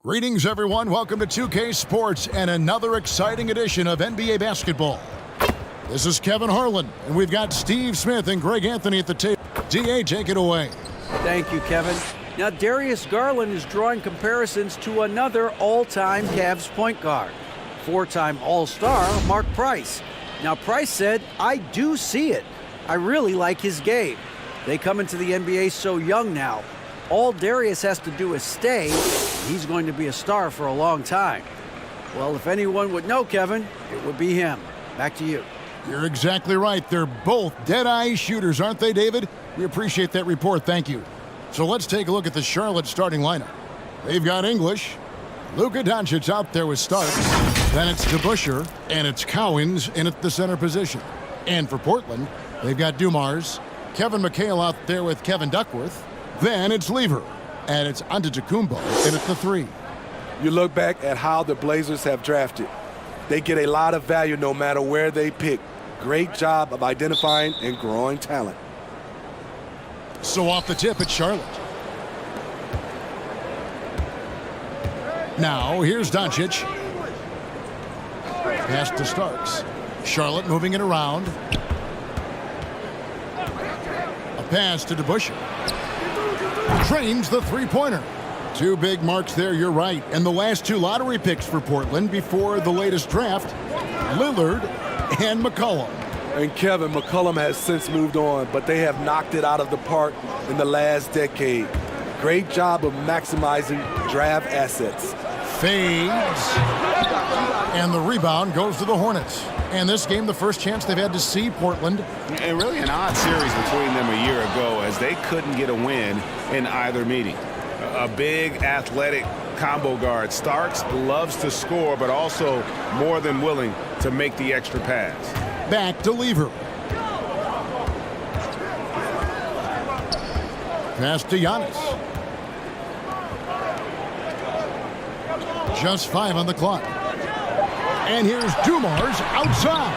Greetings, everyone. Welcome to 2K Sports and another exciting edition of NBA basketball. This is Kevin Harlan, and we've got Steve Smith and Greg Anthony at the table. DA, take it away. Thank you, Kevin. Now, Darius Garland is drawing comparisons to another all-time Cavs point guard, four-time All-Star Mark Price. Now, Price said, "I do see it. I really like his game." They come into the NBA so young now. All Darius has to do is stay. He's going to be a star for a long time. Well, if anyone would know Kevin, it would be him. Back to you. You're exactly right. They're both dead-eye shooters, aren't they, David? We appreciate that report. Thank you. So let's take a look at the Charlotte starting lineup. They've got English. Luka Doncic out there with Starks. Then it's Debusschere, and it's Cowens in at the center position. And for Portland, they've got Dumars. Kevin McHale out there with Kevin Duckworth. Then it's Lever, and it's Antetokounmpo in at the 3. You look back at how the Blazers have drafted. They get a lot of value no matter where they pick. Great job of identifying and growing talent. So off the tip, it's Charlotte. Now, here's Doncic. Pass to Starks. Charlotte moving it around. A pass to Debusschere. Trains the three-pointer. Two big marks there, you're right. And the last two lottery picks for Portland before the latest draft, Lillard and McCollum. And Kevin, McCollum has since moved on, but they have knocked it out of the park in the last decade. Great job of maximizing draft assets. Fades. And the rebound goes to the Hornets. And this game, the first chance they've had to see Portland. And really an odd series between them a year ago as they couldn't get a win in either meeting. A big athletic combo guard. Starks loves to score, but also more than willing to make the extra pass. Back to Lever. Pass to Giannis. Just 5 on the clock. And here's Dumars outside.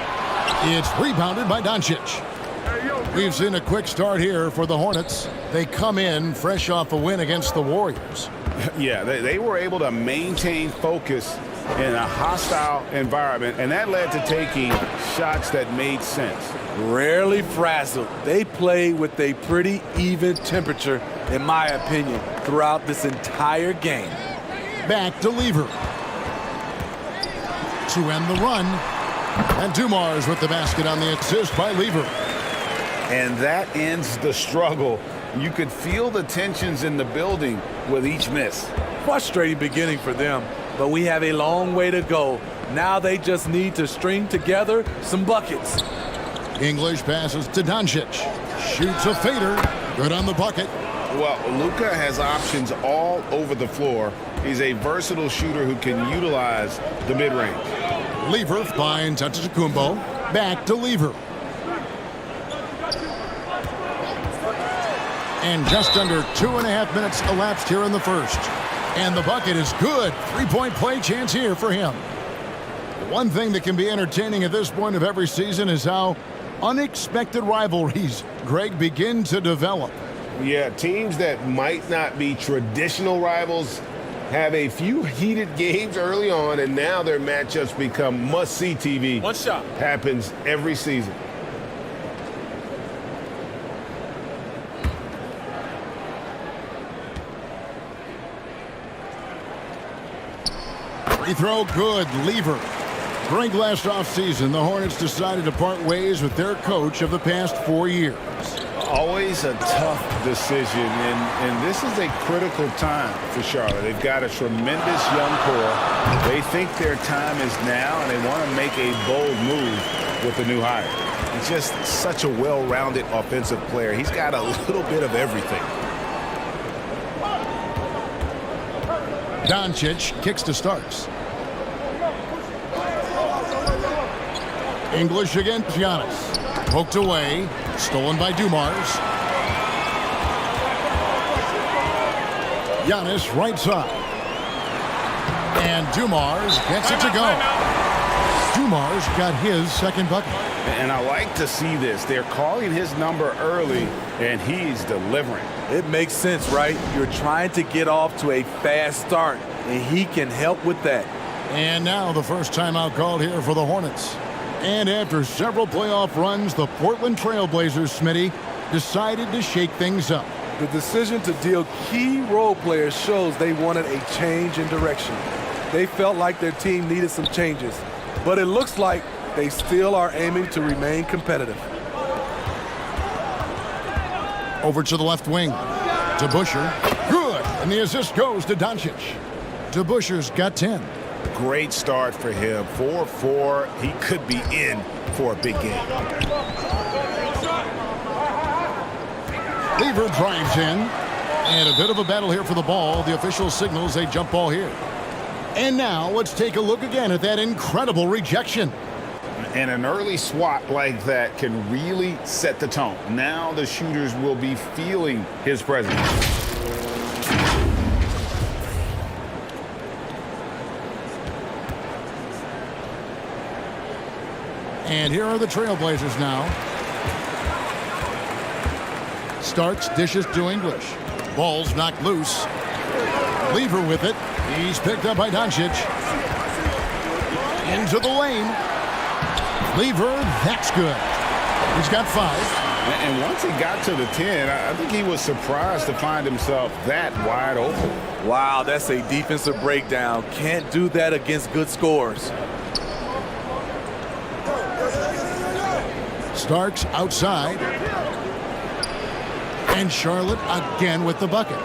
It's rebounded by Doncic. We've seen a quick start here for the Hornets. They come in fresh off a win against the Warriors. Yeah, they were able to maintain focus in a hostile environment, and that led to taking shots that made sense. Rarely frazzled. They play with a pretty even temperature, in my opinion, throughout this entire game. Back to Lever. To end the run. And Dumars with the basket on the assist by Lever. And that ends the struggle. You could feel the tensions in the building with each miss. Frustrating beginning for them, but we have a long way to go. Now they just need to string together some buckets. English passes to Doncic. Shoots a fader. Good on the bucket. Well, Luka has options all over the floor. He's a versatile shooter who can utilize the mid-range. Lever finds Antetokounmpo. Back to Lever. And just under 2.5 minutes elapsed here in the first. And the bucket is good. Three-point play chance here for him. One thing that can be entertaining at this point of every season is how unexpected rivalries, Greg, begin to develop. Yeah, teams that might not be traditional rivals have a few heated games early on, and now their matchups become must-see TV. One shot. Happens every season. Free throw good. Lever. During last offseason, the Hornets decided to part ways with their coach of the past 4 years. Always a tough decision, and this is a critical time for Charlotte. They've got a tremendous young core. They think their time is now, and they want to make a bold move with the new hire. He's just such a well-rounded offensive player. He's got a little bit of everything. Doncic kicks to Starks. English against Giannis. Poked away. Stolen by Dumars. Giannis right side. And Dumars gets it to go. Dumars got his second bucket. And I like to see this. They're calling his number early, and he's delivering. It makes sense, right? You're trying to get off to a fast start, and he can help with that. And now the first timeout called here for the Hornets. And after several playoff runs, the Portland Trail Blazers, Smitty, decided to shake things up. The decision to deal key role players shows they wanted a change in direction. They felt like their team needed some changes, but it looks like they still are aiming to remain competitive. Over to the left wing. Debusschere. Good. And the assist goes to Doncic. Debusschere's got 10. Great start for him. 4-4. He could be in for a big game. Lever drives in. And a bit of a battle here for the ball. The official signals a jump ball here. And now let's take a look again at that incredible rejection. And an early swat like that can really set the tone. Now the shooters will be feeling his presence. And here are the Trailblazers now. Starks, dishes to English. Ball's knocked loose. Lever with it. He's picked up by Doncic. Into the lane. Lever, that's good. He's got 5. And once he got to the 10, I think he was surprised to find himself that wide open. Wow, that's a defensive breakdown. Can't do that against good scores. Starks outside. And Charlotte again with the bucket.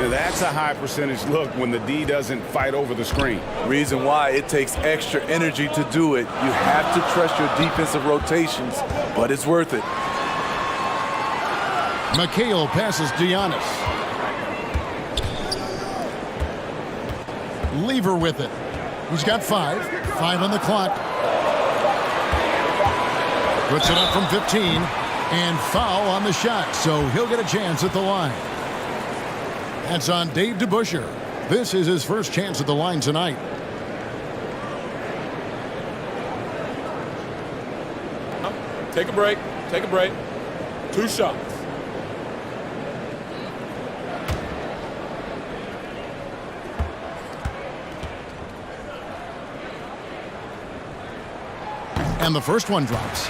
That's a high percentage look when the D doesn't fight over the screen. Reason why it takes extra energy to do it. You have to trust your defensive rotations, but it's worth it. McHale passes to Giannis. Lever with it. He's got 5. 5 on the clock. Puts it up from 15. And foul on the shot, so he'll get a chance at the line. That's on Dave Debusschere. This is his first chance at the line tonight. Take a break. Take a break. 2 shots. And the first one drops.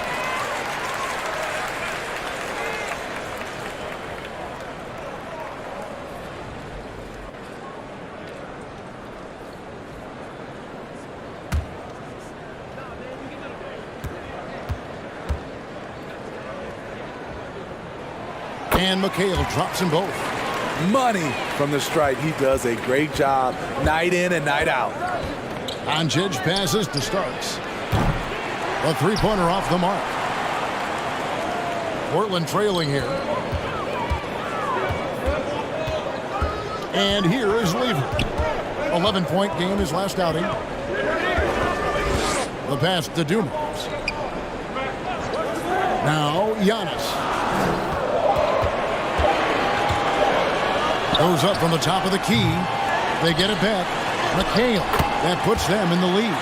And McHale drops them both. Money from the stripe. He does a great job night in and night out. Doncic passes to Starks. A three-pointer off the mark. Portland trailing here. And here is Lever. 11-point game his last outing. The pass to Dumars. Now Giannis. Goes up from the top of the key. They get it back. McHale. That puts them in the lead.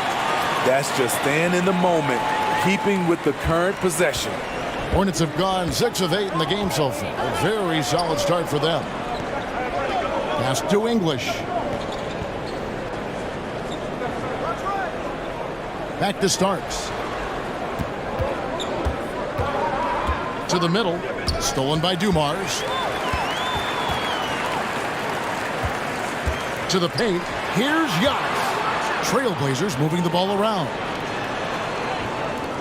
That's just staying in the moment, keeping with the current possession. Hornets have gone 6 of 8 in the game so far. A very solid start for them. Pass to English. Back to Starks. To the middle. Stolen by Dumars. To the paint. Here's Giannis. Trailblazers moving the ball around.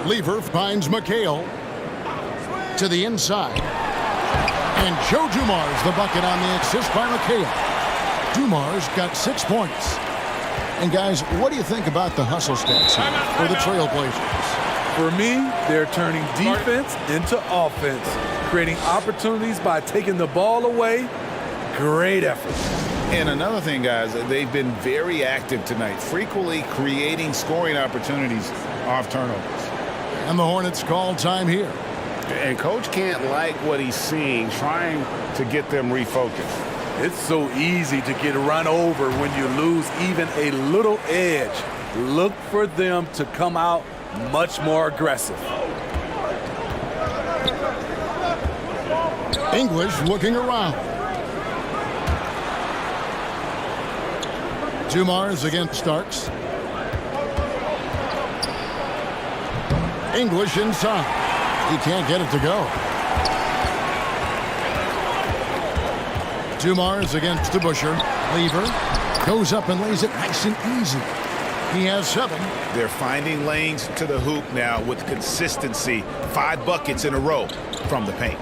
Lever finds McHale. To the inside. And Joe Dumars the bucket on the assist by McHale. Dumars got 6 points. And guys, what do you think about the hustle stats here for the Trailblazers? For me, they're turning defense into offense, creating opportunities by taking the ball away. Great effort. And another thing, guys, they've been very active tonight, frequently creating scoring opportunities off turnovers. And the Hornets call time here. And Coach can't like what he's seeing, trying to get them refocused. It's so easy to get run over when you lose even a little edge. Look for them to come out much more aggressive. English looking around. Dumars against Starks. English inside. He can't get it to go. Dumars against Debusschere. Lever goes up and lays it nice and easy. He has 7. They're finding lanes to the hoop now with consistency. 5 buckets in a row from the paint.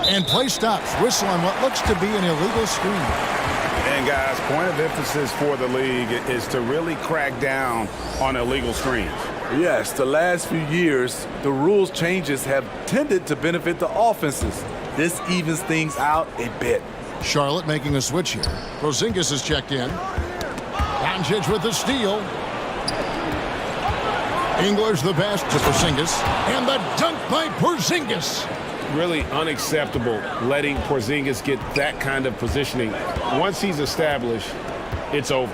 And play stops. Whistle on what looks to be an illegal screen. And guys, point of emphasis for the league is to really crack down on illegal screens. Yes, the last few years, the rules changes have tended to benefit the offenses. This evens things out a bit. Charlotte making a switch here. Porzingis is checked in. Doncic with the steal. English the pass to Porzingis. And the dunk by Porzingis. Really unacceptable letting Porzingis get that kind of positioning. Once he's established, it's over.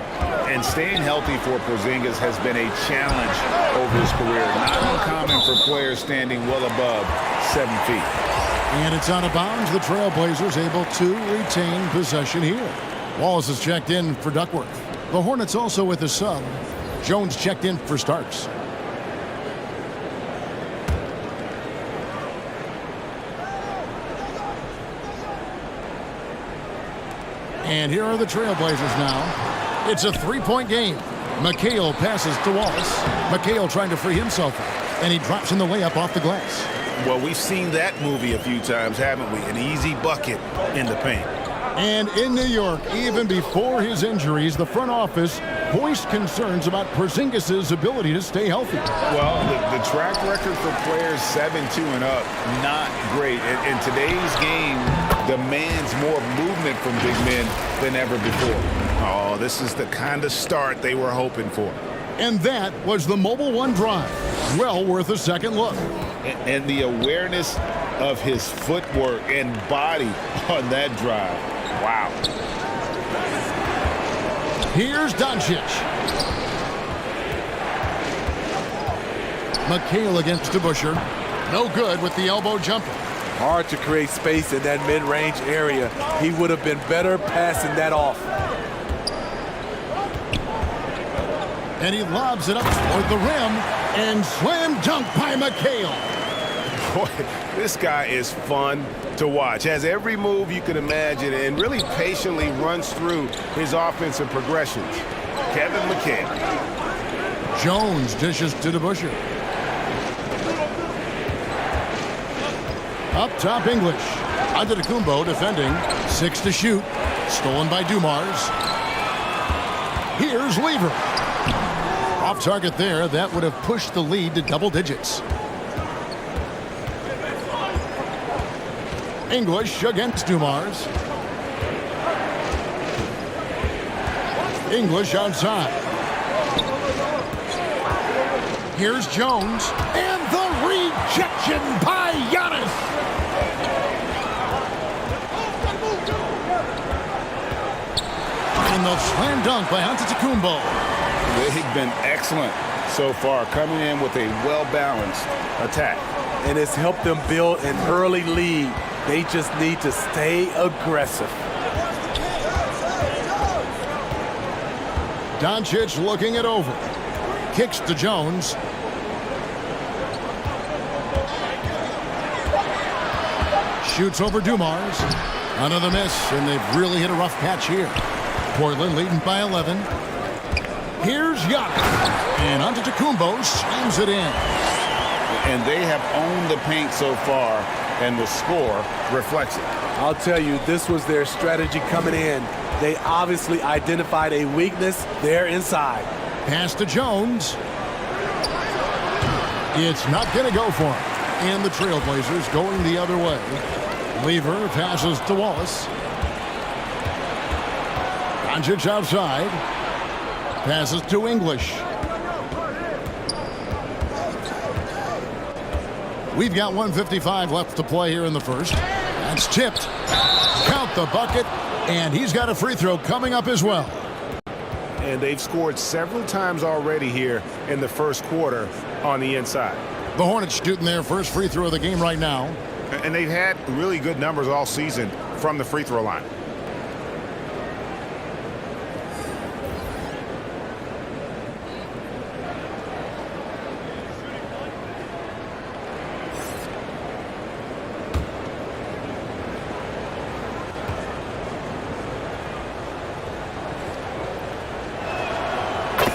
And staying healthy for Porzingis has been a challenge over his career. Not uncommon for players standing well above 7 feet. And it's out of bounds. The Trailblazers able to retain possession here. Wallace is checked in for Duckworth. The Hornets also with a sub. Jones checked in for Starks. And here are the Trailblazers now. It's a 3-point game. McHale passes to Wallace. McHale trying to free himself up. And he drops in the layup off the glass. Well, we've seen that movie a few times, haven't we? An easy bucket in the paint. And in New York, even before his injuries, the front office voiced concerns about Porzingis' ability to stay healthy. Well, the track record for players 7-2 and up, not great. And today's game demands more movement from big men than ever before. Oh, this is the kind of start they were hoping for. And that was the Mobile One drive. Well worth a second look. And the awareness of his footwork and body on that drive. Wow. Here's Doncic. McHale against Debusschere. No good with the elbow jumper. Hard to create space in that mid-range area. He would have been better passing that off. And he lobs it up toward the rim. And slam dunk by McHale. Boy, this guy is fun to watch. Has every move you can imagine and really patiently runs through his offensive progressions. Kevin McHale. Jones dishes to Debusschere. Up top, English. Antetokounmpo defending. 6 to shoot. Stolen by Dumars. Here's Lever. Off target there. That would have pushed the lead to double digits. English against Dumars. English outside. Here's Jones. And the rejection by Giannis. And the slam dunk by Antetokounmpo. They've been excellent so far, coming in with a well-balanced attack. And it's helped them build an early lead. They just need to stay aggressive. Doncic looking it over. Kicks to Jones. Shoots over Dumars. Another miss, and they've really hit a rough patch here. Portland leading by 11. Here's Giannis. And Antetokounmpo slams it in. And they have owned the paint so far, and the score reflects it. I'll tell you, this was their strategy coming in. They obviously identified a weakness there inside. Pass to Jones. It's not going to go for him. And the Trailblazers going the other way. Lever passes to Wallace. Doncic outside. Passes to English. We've got 1:55 left to play here in the first. That's tipped. Count the bucket. And he's got a free throw coming up as well. and they've scored several times already here in the first quarter on the inside. The Hornets shooting their first free throw of the game right now. And they've had really good numbers all season from the free throw line.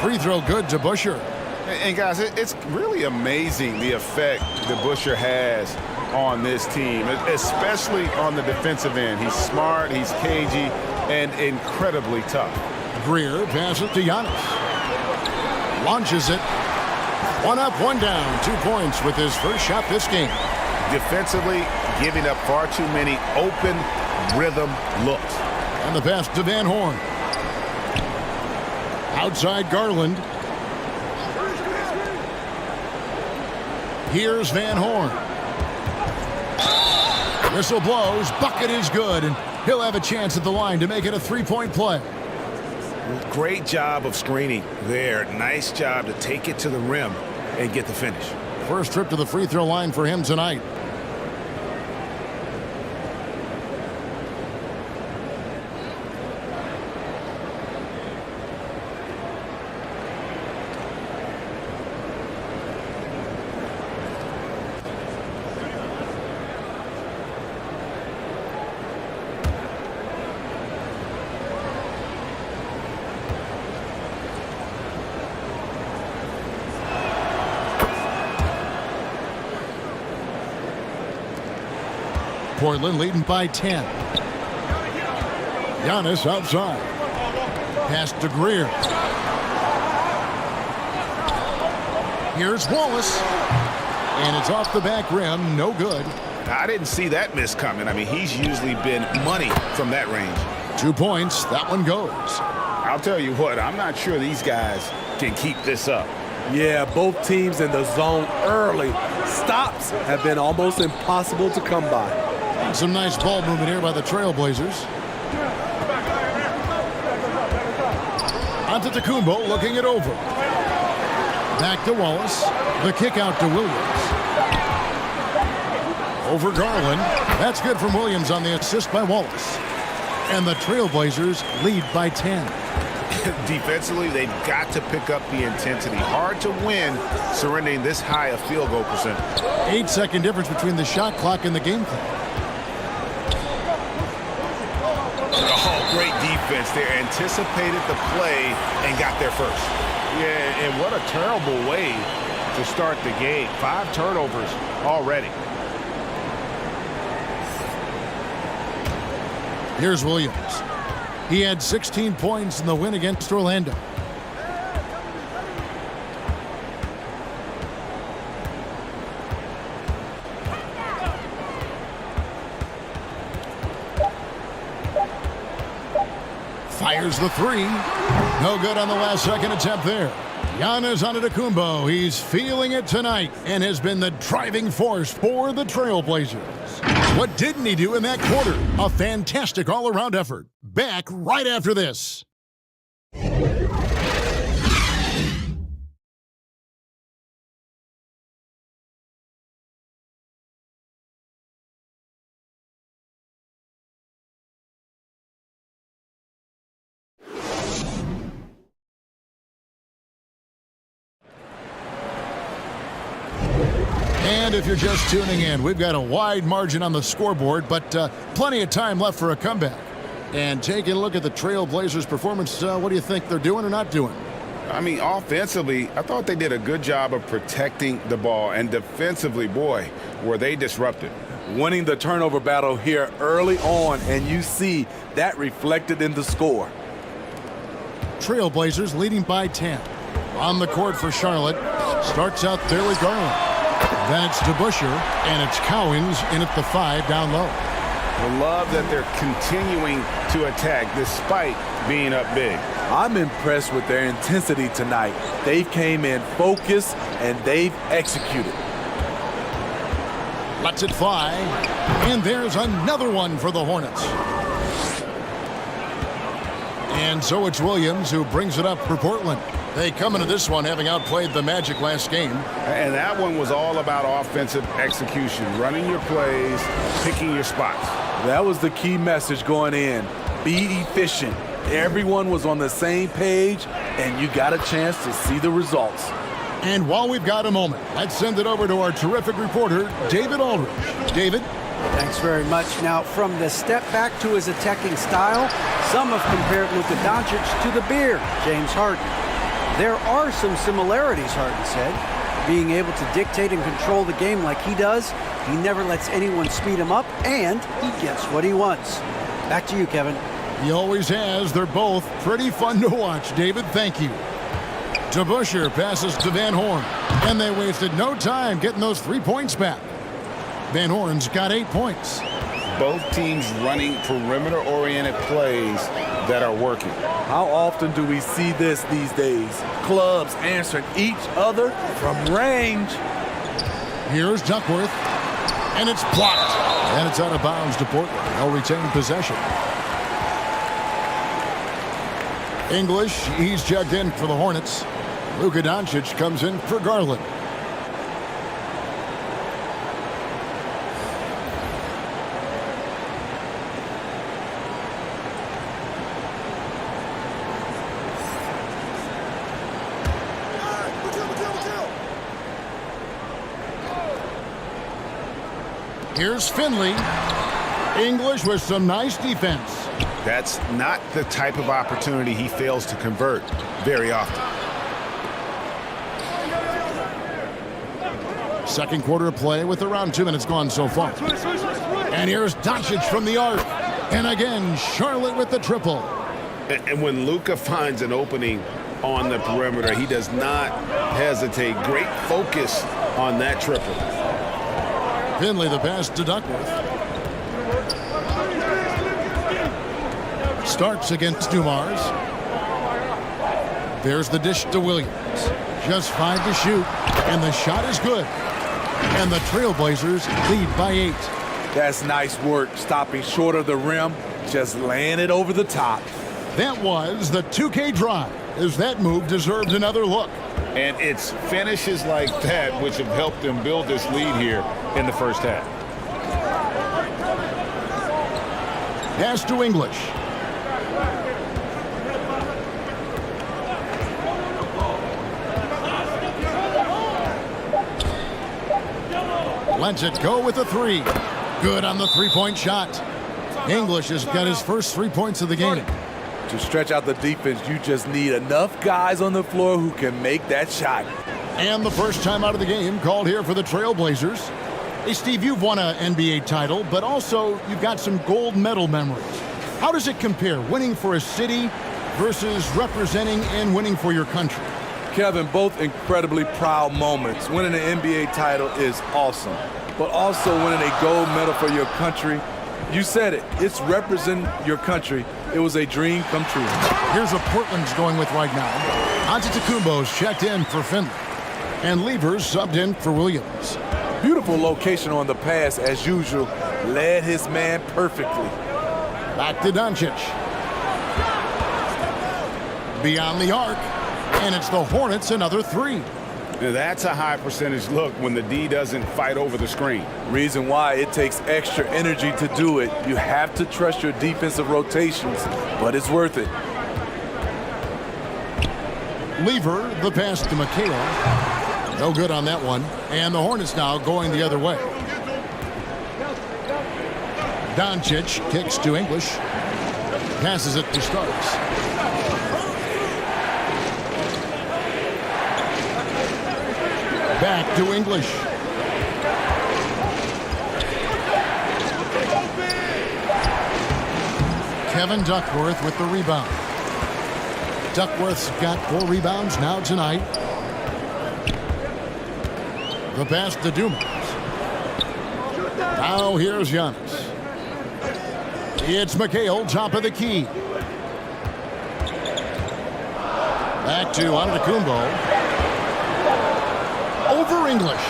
Free throw good to Debusschere. And guys, it's really amazing the effect Debusschere has on this team, especially on the defensive end. He's smart, he's cagey, and incredibly tough. Greer passes to Giannis. Launches it. One up, one down. 2 points with his first shot this game. Defensively, giving up far too many open rhythm looks. And the pass to Van Horn. Outside Garland. Here's Van Horn. Whistle blows. Bucket is good, and he'll have a chance at the line to make it a 3-point play. Great job of screening there. Nice job to take it to the rim and get the finish. First trip to the free throw line for him tonight. Portland leading by 10. Giannis outside. Pass to Greer. Here's Wallace. And it's off the back rim. No good. I didn't see that miss coming. I mean, he's usually been money from that range. 2 points. That one goes. I'll tell you what, I'm not sure these guys can keep this up. Yeah, both teams in the zone early. Stops have been almost impossible to come by. Some nice ball movement here by the Trailblazers. Antetokounmpo looking it over. Back to Wallace. The kick out to Williams. Over Garland. That's good from Williams on the assist by Wallace. And the Trailblazers lead by 10. Defensively, they've got to pick up the intensity. Hard to win surrendering this high a field goal percentage. 8-second difference between the shot clock and the game clock. Oh, great defense there. Anticipated the play and got there first. Yeah, and what a terrible way to start the game. 5 turnovers already. Here's Williams. He had 16 points in the win against Orlando. Fires the 3. No good on the last second attempt there. Giannis Antetokounmpo, he's feeling it tonight and has been the driving force for the Trailblazers. What didn't he do in that quarter? A fantastic all-around effort. Back right after this. And if you're just tuning in, we've got a wide margin on the scoreboard, but plenty of time left for a comeback. And taking a look at the Trailblazers' performance, what do you think they're doing or not doing? I mean, offensively, I thought they did a good job of protecting the ball. And defensively, boy, were they disrupted. Winning the turnover battle here early on, and you see that reflected in the score. Trailblazers leading by 10. On the court for Charlotte. Starts out there with Garland. That's Debusschere, and it's Cowens in at the 5 down low. I love that they're continuing to attack despite being up big. I'm impressed with their intensity tonight. They came in focused, and they've executed. Lets it fly, and there's another one for the Hornets. And so it's Williams who brings it up for Portland. They come into this one having outplayed the Magic last game. And that one was all about offensive execution, running your plays, picking your spots. That was the key message going in. Be efficient. Everyone was on the same page, and you got a chance to see the results. And while we've got a moment, let's send it over to our terrific reporter, David Aldridge. David? Thanks very much. Now, from the step back to his attacking style, some have compared Luka Doncic to the bear, James Harden. There are some similarities, Harden said. Being able to dictate and control the game like he does, he never lets anyone speed him up, and he gets what he wants. Back to you, Kevin. He always has. They're both pretty fun to watch, David. Thank you. Debusschere passes to Van Horn, and they wasted no time getting those 3 points back. Van Horn's got 8 points. Both teams running perimeter-oriented plays that are working. How often do we see this these days? Clubs answering each other from range. Here's Duckworth, and it's blocked. And it's out of bounds to Portland. They'll retain possession. English, he's checked in for the Hornets. Luka Doncic comes in for Garland. Here's Finley. English with some nice defense. That's not the type of opportunity he fails to convert very often. Second quarter of play with around 2 minutes gone so far. And here's Doncic from the arc. And again, Charlotte with the triple. And when Luka finds an opening on the perimeter, he does not hesitate. Great focus on that triple. Finley the pass to Duckworth. Starks against Dumars. There's the dish to Williams. Just 5 to shoot, and the shot is good. And the Trailblazers lead by 8. That's nice work, stopping short of the rim, just laying it over the top. That was the 2K drive, as that move deserved another look. And it's finishes like that which have helped them build this lead here in the first half. Pass to English. Lets it go with a 3. Good on the 3-point shot. English has got his first 3 points of the game. To stretch out the defense, you just need enough guys on the floor who can make that shot. And the first time out of the game called here for the Trailblazers. Hey, Steve, you've won an NBA title, but also you've got some gold medal memories. How does it compare, winning for a city versus representing and winning for your country? Kevin, both incredibly proud moments. Winning an NBA title is awesome, but also winning a gold medal for your country, you said it, it's representing your country. It was a dream come true. Here's what Portland's going with right now. Antetokounmpo's checked in for Finley, and Levers subbed in for Williams. Beautiful location on the pass, as usual. Led his man perfectly. Back to Doncic. Beyond the arc, and it's the Hornets another 3. Now that's a high percentage look when the D doesn't fight over the screen. Reason why it takes extra energy to do it. You have to trust your defensive rotations, but it's worth it. Lever, the pass to McHale. No good on that one. And the Hornets now going the other way. Doncic kicks to English. Passes it to Starks. Back to English. Kevin Duckworth with the rebound. Duckworth's got 4 rebounds now tonight. The pass to Dumars. Now here's Giannis. It's McHale, top of the key. Back to Antetokounmpo. Over English.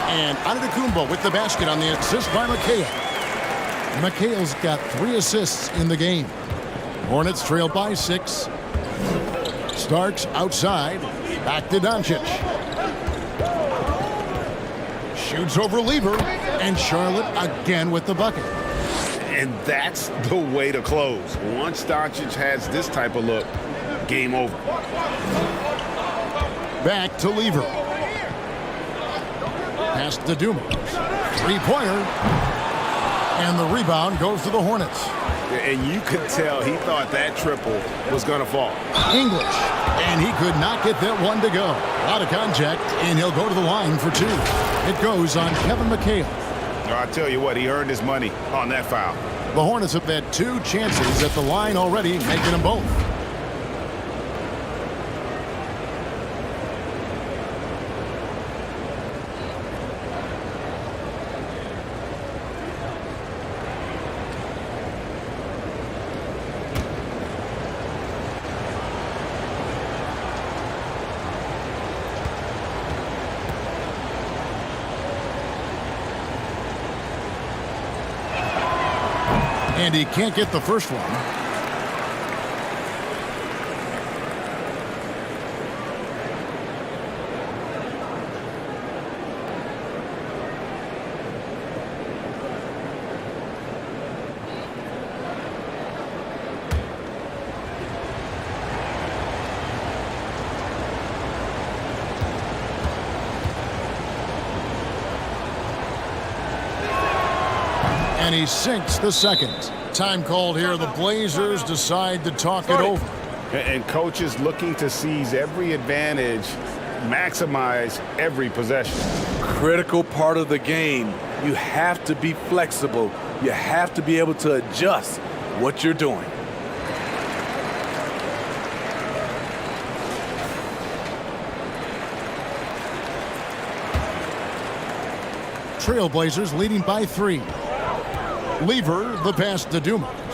And Antetokounmpo with the basket on the assist by McHale. McHale's got 3 assists in the game. Hornets trail by 6. Starks outside. Back to Doncic. Shoots over Lever. And Charlotte again with the bucket. And that's the way to close. Once Doncic has this type of look, game over. Back to Lever. Pass to Dumars. Three-pointer. And the rebound goes to the Hornets. And you could tell he thought that triple was going to fall. English. And he could not get that one to go. A lot of contact, and he'll go to the line for 2. It goes on Kevin McHale. I tell you what, he earned his money on that foul. The Hornets have had 2 chances at the line already, making them both. And he can't get the first one. And he sinks the second. Time called here. The Blazers decide to talk it over. And coaches looking to seize every advantage, maximize every possession. Critical part of the game. You have to be flexible. You have to be able to adjust what you're doing. Trailblazers leading by 3. Lever, the pass to Dumars.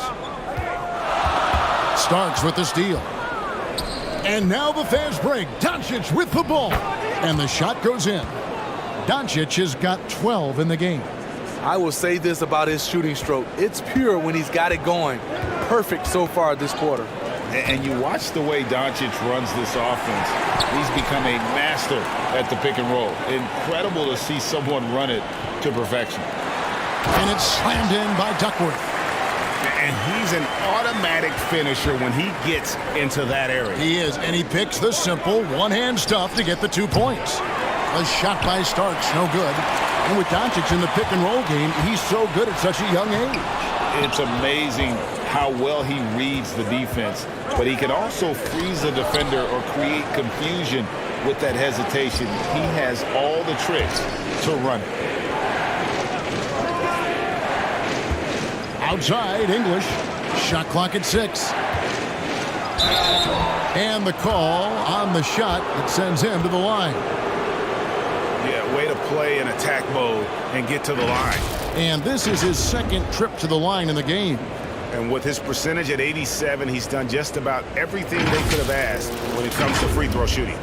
Starks with the steal. And now the fast break. Doncic with the ball. And the shot goes in. Doncic has got 12 in the game. I will say this about his shooting stroke. It's pure when he's got it going. Perfect so far this quarter. And you watch the way Doncic runs this offense. He's become a master at the pick and roll. Incredible to see someone run it to perfection. And it's slammed in by Duckworth. And he's an automatic finisher when he gets into that area. He is, and he picks the simple one-hand stuff to get the 2 points. A shot by Starks, no good. And with Doncic in the pick and roll game, he's so good at such a young age. It's amazing how well he reads the defense, but he can also freeze the defender or create confusion with that hesitation. He has all the tricks to run it. Outside, English. Shot clock at 6. And the call on the shot that sends him to the line. Yeah, way to play in attack mode and get to the line. And this is his second trip to the line in the game. And with his percentage at 87, he's done just about everything they could have asked when it comes to free throw shooting.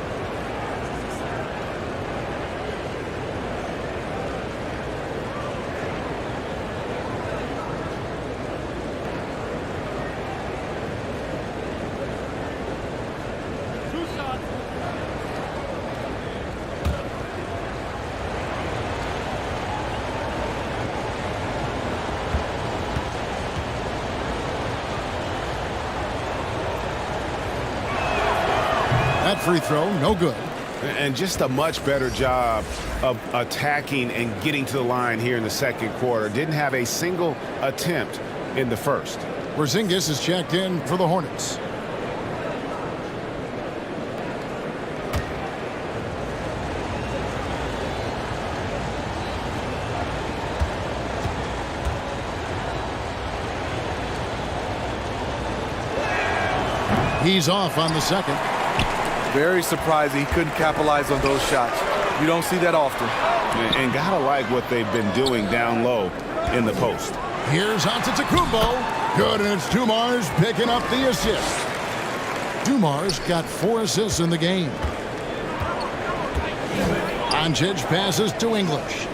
That free throw, no good. And just a much better job of attacking and getting to the line here in the second quarter. Didn't have a single attempt in the first. Porzingis is checked in for the Hornets. He's off on the second. Very surprising he couldn't capitalize on those shots. You don't see that often. And gotta like what they've been doing down low in the post. Here's Antetokounmpo. Good, and it's Dumars picking up the assist. Dumars got 4 assists in the game. Doncic passes to English.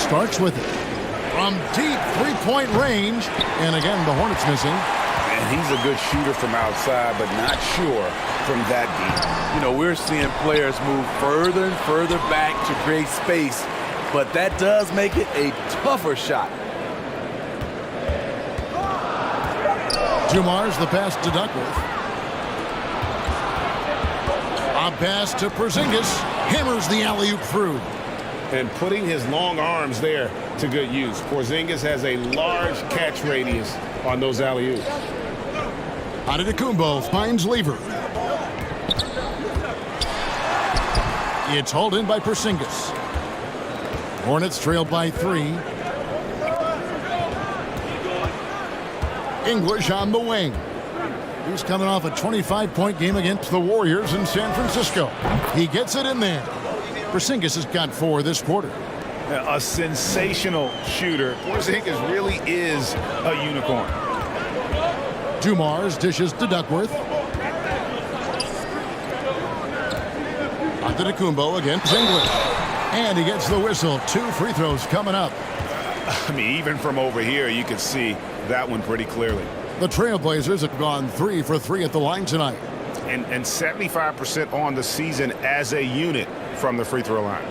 Starks with it. From deep three-point range. And again, the Hornets missing. And he's a good shooter from outside, but not sure from that deep. You know, we're seeing players move further and further back to create space, but that does make it a tougher shot. Dumars, the pass to Duckworth. A pass to Porzingis. Hammers the alley-oop through. And putting his long arms there to good use. Porzingis has a large catch radius on those alley-oops. Antetokounmpo finds Lever. It's hauled in by Porzingis. Hornets trail by 3. English on the wing. He's coming off a 25-point game against the Warriors in San Francisco. He gets it in there. Porzingis has got 4 this quarter. A sensational shooter. Porzingis really is a unicorn. Dumars dishes to Duckworth. Antetokounmpo against English. And he gets the whistle. 2 free throws coming up. I mean, even from over here, you can see that one pretty clearly. The Trailblazers have gone 3 for 3 at the line tonight. And 75% on the season as a unit from the free throw line.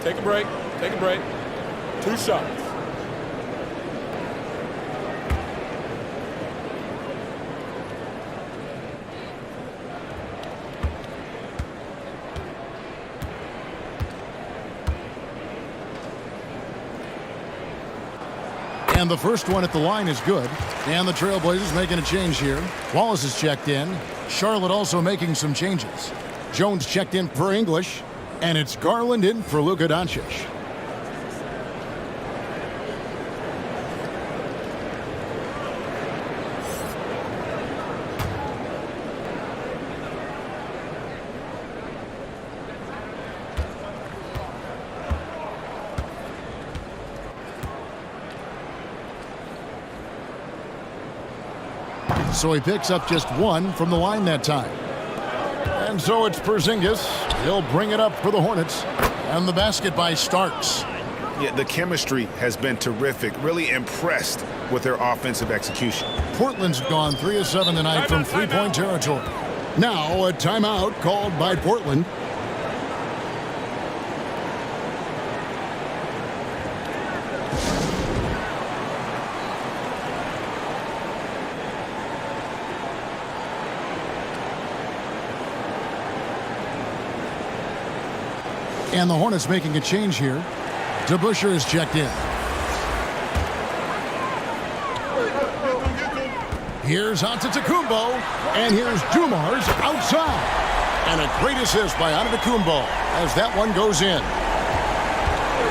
Take a break. Take a break. 2 shots. And the first one at the line is good. And the Trailblazers making a change here. Wallace is checked in. Charlotte also making some changes. Jones checked in for English. And it's Garland in for Luka Doncic. So he picks up just 1 from the line that time. And so it's Porzingis. He'll bring it up for the Hornets. And the basket by Starks. Yeah, the chemistry has been terrific. Really impressed with their offensive execution. Portland's gone 3 of 7 tonight from three-point territory. Now a timeout called by Portland. And the Hornets making a change here. Debusschere is checked in. Here's Antetokounmpo. And here's Dumars outside. And a great assist by Antetokounmpo as that one goes in.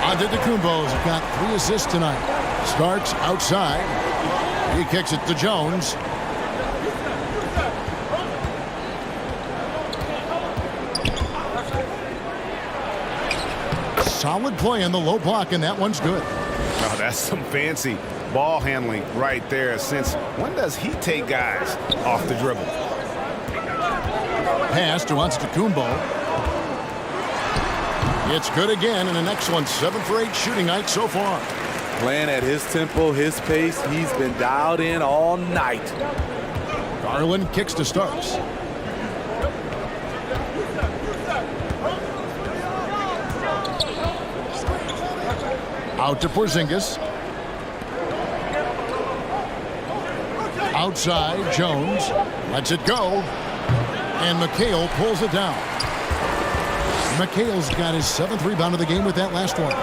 Antetokounmpo's got 3 assists tonight. Starks outside. He kicks it to Jones. Solid play in the low block, and that one's good. Oh, that's some fancy ball handling right there. Since when does he take guys off the dribble? Pass to Antetokounmpo. It's good again, and an excellent 7 for 8 shooting night so far. Playing at his tempo, his pace, he's been dialed in all night. Garland kicks to Starks. Out to Porzingis. Outside, Jones lets it go. And McHale pulls it down. McHale's got his 7th rebound of the game with that last one.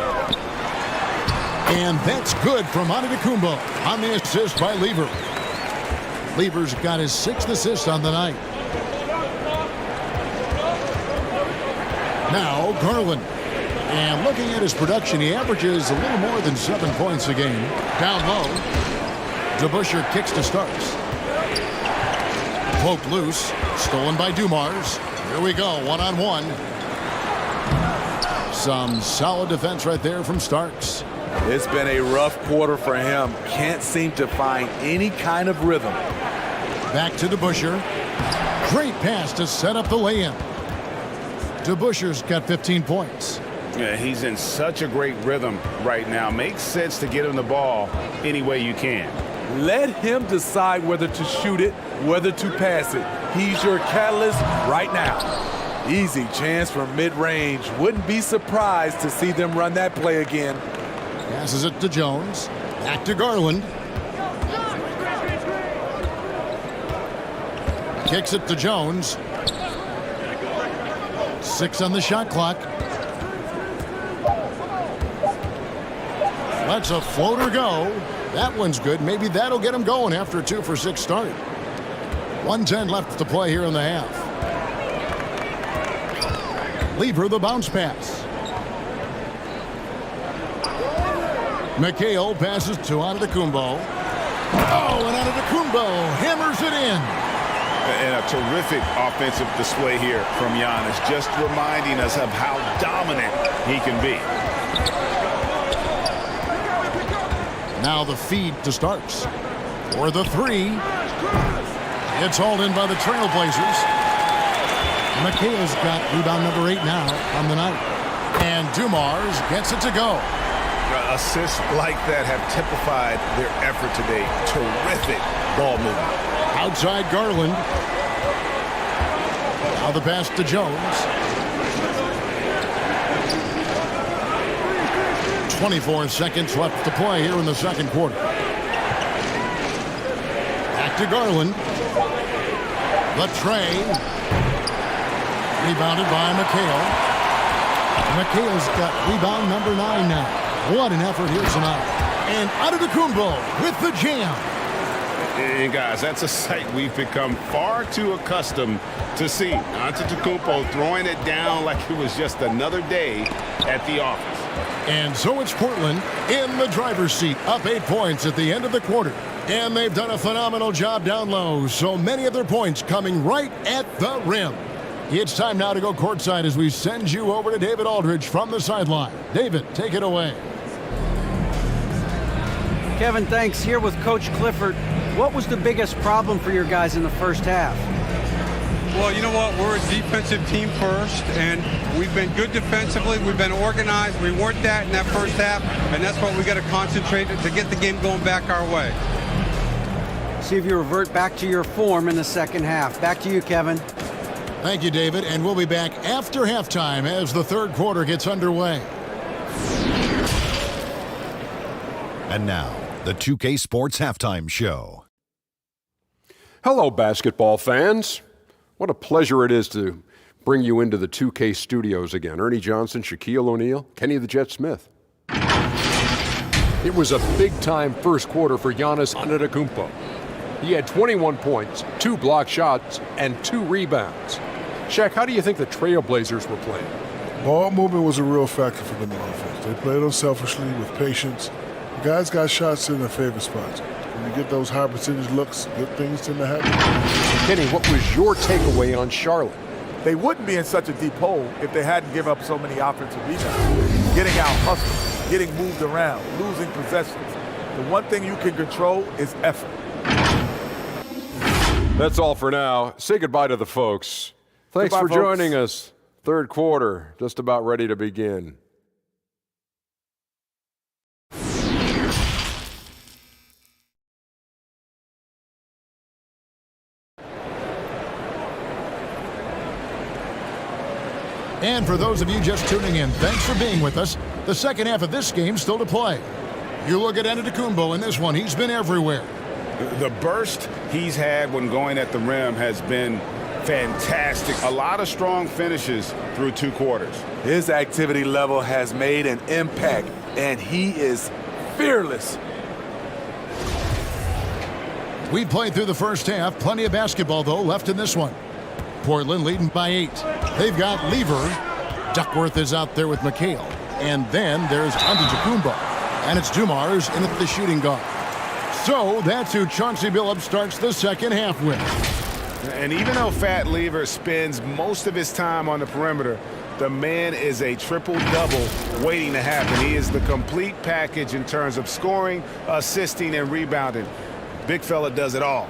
And that's good from Antetokounmpo on the assist by Lever. Lever's got his 6th assist on the night. Now Garland. And looking at his production, he averages a little more than 7 points a game. Down low. Debusschere kicks to Starks. Poked loose. Stolen by Dumars. Here we go, 1-on-1. Some solid defense right there from Starks. It's been a rough quarter for him. Can't seem to find any kind of rhythm. Back to Debusschere. Great pass to set up the lay-in. Debusschere's got 15 points. Yeah, he's in such a great rhythm right now. Makes sense to get him the ball any way you can. Let him decide whether to shoot it, whether to pass it. He's your catalyst right now. Easy chance from mid-range. Wouldn't be surprised to see them run that play again. Passes it to Jones. Back to Garland. Kicks it to Jones. 6 on the shot clock. Lets a floater go. That one's good. Maybe that'll get him going after a 2-for-6 start. 1:10 left to play here in the half. Lever the bounce pass. McHale passes to Antetokounmpo. Oh, and Antetokounmpo hammers it in. And a terrific offensive display here from Giannis, just reminding us of how dominant he can be. Now the feed to Starks. For the 3. It's hauled in by the Trailblazers. McHale's got rebound number 8 now on the night. And Dumars gets it to go. Assists like that have typified their effort today. Terrific ball movement. Outside Garland. Now the pass to Jones. 24 seconds left to play here in the second quarter. Back to Garland. Latrey. Rebounded by McHale. McHale's got rebound number 9 now. What an effort here tonight. And Antetokounmpo with the jam. And guys, that's a sight we've become far too accustomed to see. Antetokounmpo throwing it down like it was just another day at the office. And so it's Portland in the driver's seat, up 8 points at the end of the quarter. And they've done a phenomenal job down low, so many of their points coming right at the rim. It's time now to go courtside as we send you over to David Aldridge from the sideline. David, take it away. Kevin, thanks. Here with Coach Clifford. What was the biggest problem for your guys in the first half? Well, you know what? We're a defensive team first, and we've been good defensively. We've been organized. We weren't that in that first half, and that's what we got to concentrate to get the game going back our way. See if you revert back to your form in the second half. Back to you, Kevin. Thank you, David, and we'll be back after halftime as the third quarter gets underway. And now, the 2K Sports Halftime Show. Hello, basketball fans. What a pleasure it is to bring you into the 2K studios again. Ernie Johnson, Shaquille O'Neal, Kenny the Jet Smith. It was a big-time first quarter for Giannis Antetokounmpo. He had 21 points, 2 blocked shots, and 2 rebounds. Shaq, how do you think the Trailblazers were playing? Ball movement was a real factor for them on offense. They played unselfishly with patience. The guys got shots in their favorite spots. When you get those high percentage looks, good things tend to happen. Kenny, what was your takeaway on Charlotte? They wouldn't be in such a deep hole if they hadn't given up so many offensive rebounds. Getting out hustled, getting moved around, losing possessions. The one thing you can control is effort. That's all for now. Say goodbye to the folks. Thanks Goodbye, for folks. joining us. Third quarter, just about ready to begin. And for those of you just tuning in, thanks for being with us. The second half of this game still to play. You look at Antetokounmpo in this one. He's been everywhere. The burst he's had when going at the rim has been fantastic. A lot of strong finishes through 2 quarters. His activity level has made an impact, and he is fearless. We played through the first half. Plenty of basketball, though, left in this one. Portland leading by 8. They've got Lever. Duckworth is out there with McHale. And then there's Antetokounmpo. And it's Dumars in at the shooting guard. So that's who Chauncey Billups starts the second half with. And even though Fat Lever spends most of his time on the perimeter, the man is a triple-double waiting to happen. He is the complete package in terms of scoring, assisting, and rebounding. Big fella does it all.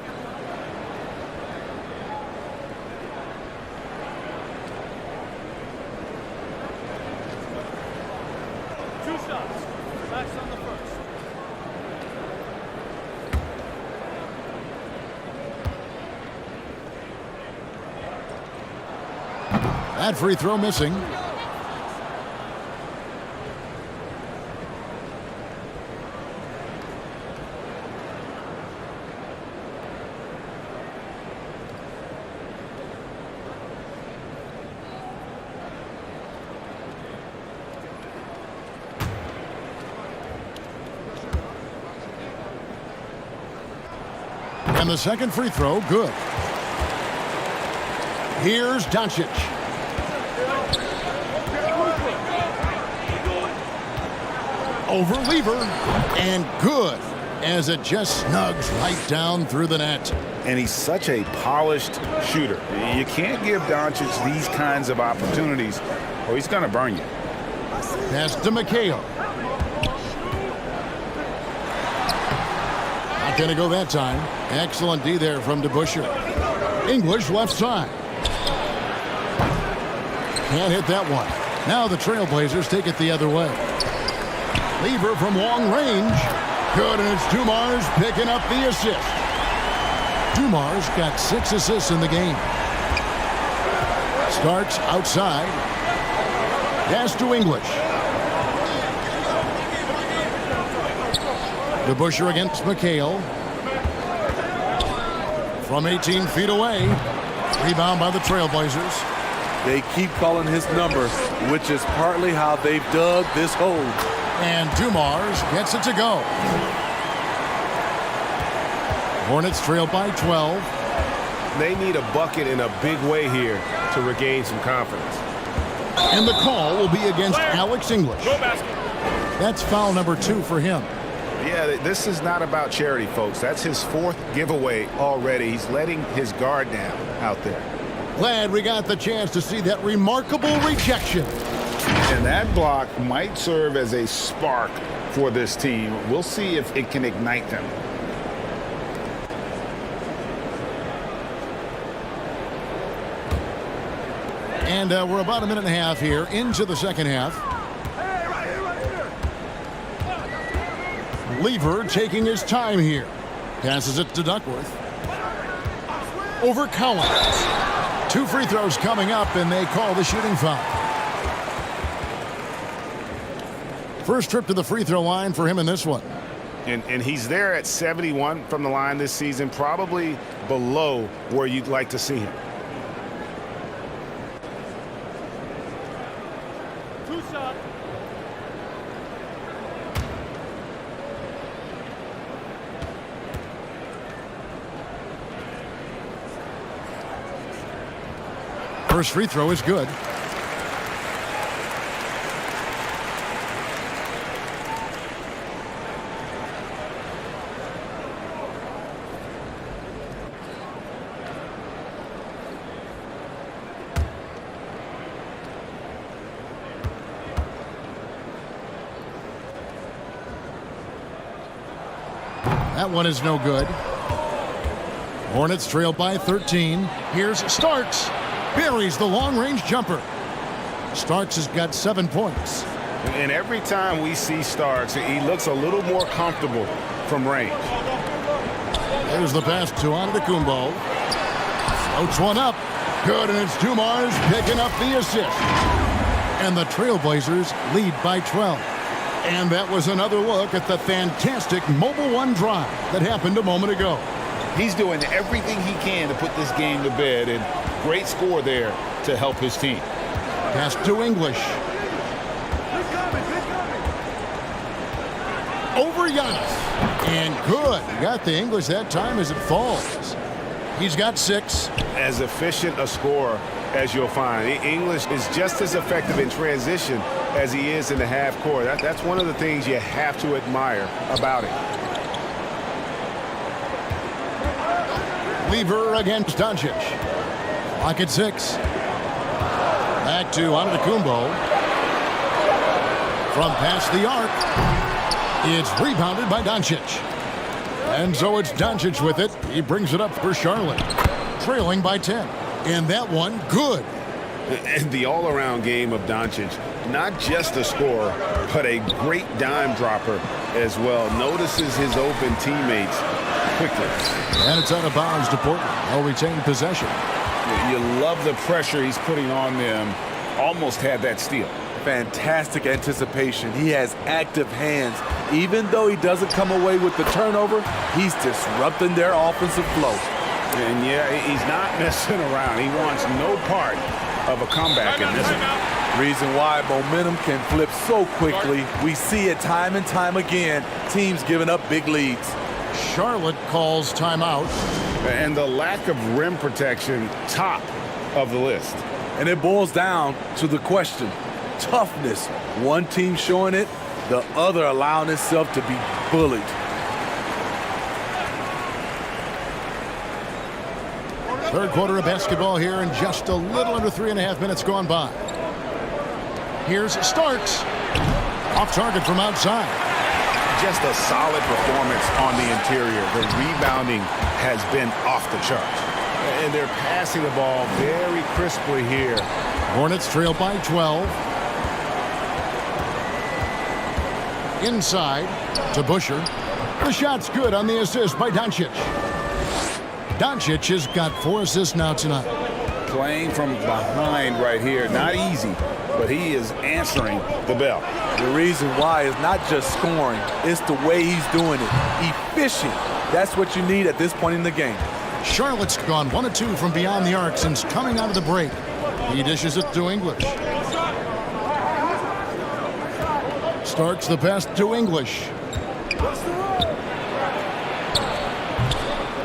That free throw missing. And the second free throw, good. Here's Doncic. Over Lever, and good, as it just snugs right down through the net. And he's such a polished shooter. You can't give Doncic these kinds of opportunities, or he's going to burn you. Pass to McHale. Not going to go that time. Excellent D there from Debusschere. English left side. Can't hit that one. Now the Trailblazers take it the other way. Lever from long range. Good, and it's Dumars picking up the assist. Dumars got 6 assists in the game. Starts outside. Pass to English. Debusschere against McHale. From 18 feet away. Rebound by the Trailblazers. They keep calling his number, which is partly how they've dug this hole. And Dumars gets it to go. Hornets trail by 12. They need a bucket in a big way here to regain some confidence. And the call will be against Alex English. That's foul number 2 for him. Yeah, this is not about charity, folks. That's his 4th giveaway already. He's letting his guard down out there. Glad we got the chance to see that remarkable rejection. And that block might serve as a spark for this team. We'll see if it can ignite them. And we're about a minute and a half here into the second half. Lever taking his time here. Passes it to Duckworth. Over Collins. 2 free throws coming up, and they call the shooting foul. First trip to the free throw line for him in this one. And he's there at 71 from the line this season, probably below where you'd like to see him. First free throw is good. That one is no good. Hornets trail by 13. Here's Starks. Buries the long-range jumper. Starks has got 7 points. And every time we see Starks, he looks a little more comfortable from range. There's the pass to Antetokounmpo. Floats one up. Good, and it's Dumars picking up the assist. And the Trailblazers lead by 12. And that was another look at the fantastic Mobile One drive that happened a moment ago. He's doing everything he can to put this game to bed, and great score there to help his team. Pass to English. Over Giannis. And good. Got the English that time as it falls. He's got 6. As efficient a scorer as you'll find. English is just as effective in transition as he is in the half court. That's one of the things you have to admire about him. Lever against Doncic. Lock at 6. Back to Antetokounmpo. From past the arc. It's rebounded by Doncic. And so it's Doncic with it. He brings it up for Charlotte. Trailing by 10. And that one, good. And the all-around game of Doncic, not just a scorer, but a great dime dropper as well. Notices his open teammates quickly. And it's out of bounds to Portland. They'll retain possession. You love the pressure he's putting on them. Almost had that steal. Fantastic anticipation. He has active hands. Even though he doesn't come away with the turnover, he's disrupting their offensive flow. And yeah, he's not messing around. He wants no part of a comeback in this one. Reason why momentum can flip so quickly. We see it time and time again. Teams giving up big leads. Charlotte calls timeout. And the lack of rim protection, top of the list. And it boils down to the question. Toughness. One team showing it, the other allowing itself to be bullied. Third quarter of basketball here, and just a little under 3.5 minutes gone by. Here's Starks. Off target from outside. Just a solid performance on the interior. The rebounding has been off the charts. And they're passing the ball very crisply here. Hornets trail by 12. Inside to Busher. The shot's good on the assist by Doncic. Doncic has got 4 assists now tonight. Playing from behind right here. Not easy, but he is answering the bell. The reason why is not just scoring, it's the way he's doing it. Efficient. That's what you need at this point in the game. Charlotte's gone 1 of 2 from beyond the arc since coming out of the break. He dishes it to English. Starts the pass to English.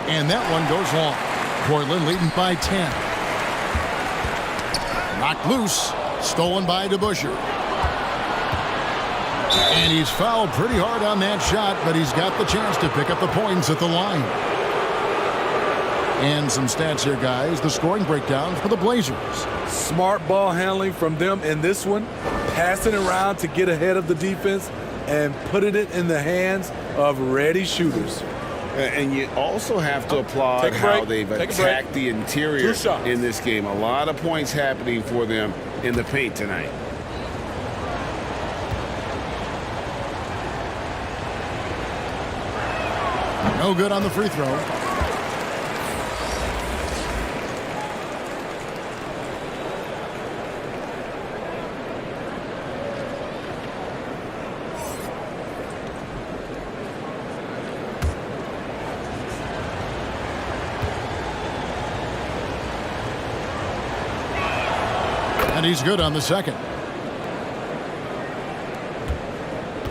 And that one goes long. Portland leading by 10. Knocked loose. Stolen by Debusschere. And he's fouled pretty hard on that shot, but he's got the chance to pick up the points at the line. And some stats here, guys. The scoring breakdown for the Blazers. Smart ball handling from them in this one. Passing around to get ahead of the defense and putting it in the hands of ready shooters. And you also have to applaud how they've attacked the interior in this game. A lot of points happening for them in the paint tonight. No good on the free throw. And he's good on the second.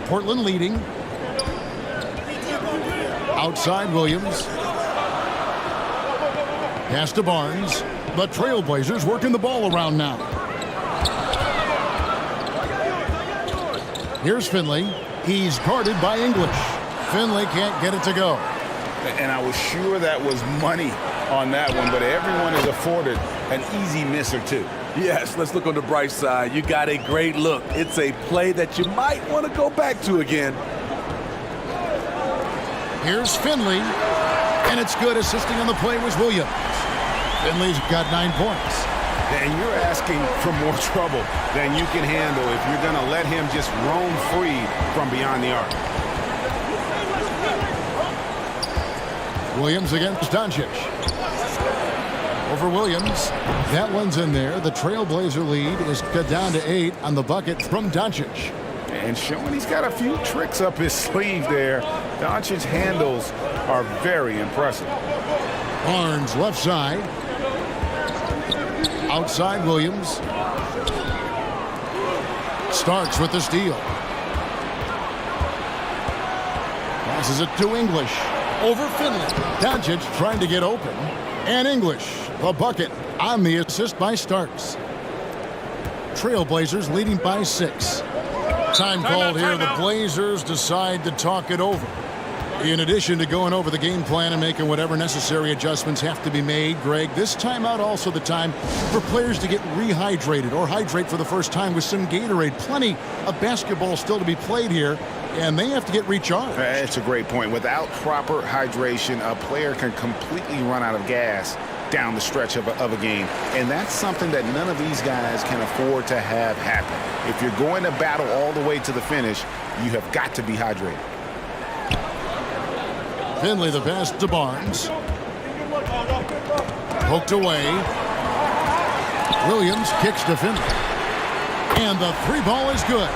Portland leading. Outside Williams. Pass to Barnes. The Trailblazers working the ball around now. Here's Finley. He's guarded by English. Finley can't get it to go. And I was sure that was money on that one, but everyone is afforded an easy miss or two. Yes, let's look on the bright side. You got a great look. It's a play that you might want to go back to again. Here's Finley, and it's good. Assisting on the play was Williams. Finley's got 9 points. And you're asking for more trouble than you can handle if you're going to let him just roam free from beyond the arc. Williams against Doncic. Over Williams. That one's in there. The Trailblazer lead is cut down to 8 on the bucket from Doncic. And showing he's got a few tricks up his sleeve there. Doncic's handles are very impressive. Barnes left side. Outside Williams. Starks with the steal. Passes it to English. Over Finley. Doncic trying to get open. And English, the bucket on the assist by Starks. Trailblazers leading by 6. Time called here. The Blazers decide to talk it over. In addition to going over the game plan and making whatever necessary adjustments have to be made, Greg, this timeout also the time for players to get rehydrated or hydrate for the first time with some Gatorade. Plenty of basketball still to be played here, and they have to get recharged. That's a great point. Without proper hydration, a player can completely run out of gas down the stretch of a game. And that's something that none of these guys can afford to have happen. If you're going to battle all the way to the finish, you have got to be hydrated. Finley the pass to Barnes. Poked away. Williams kicks to Finley. And the three ball is good.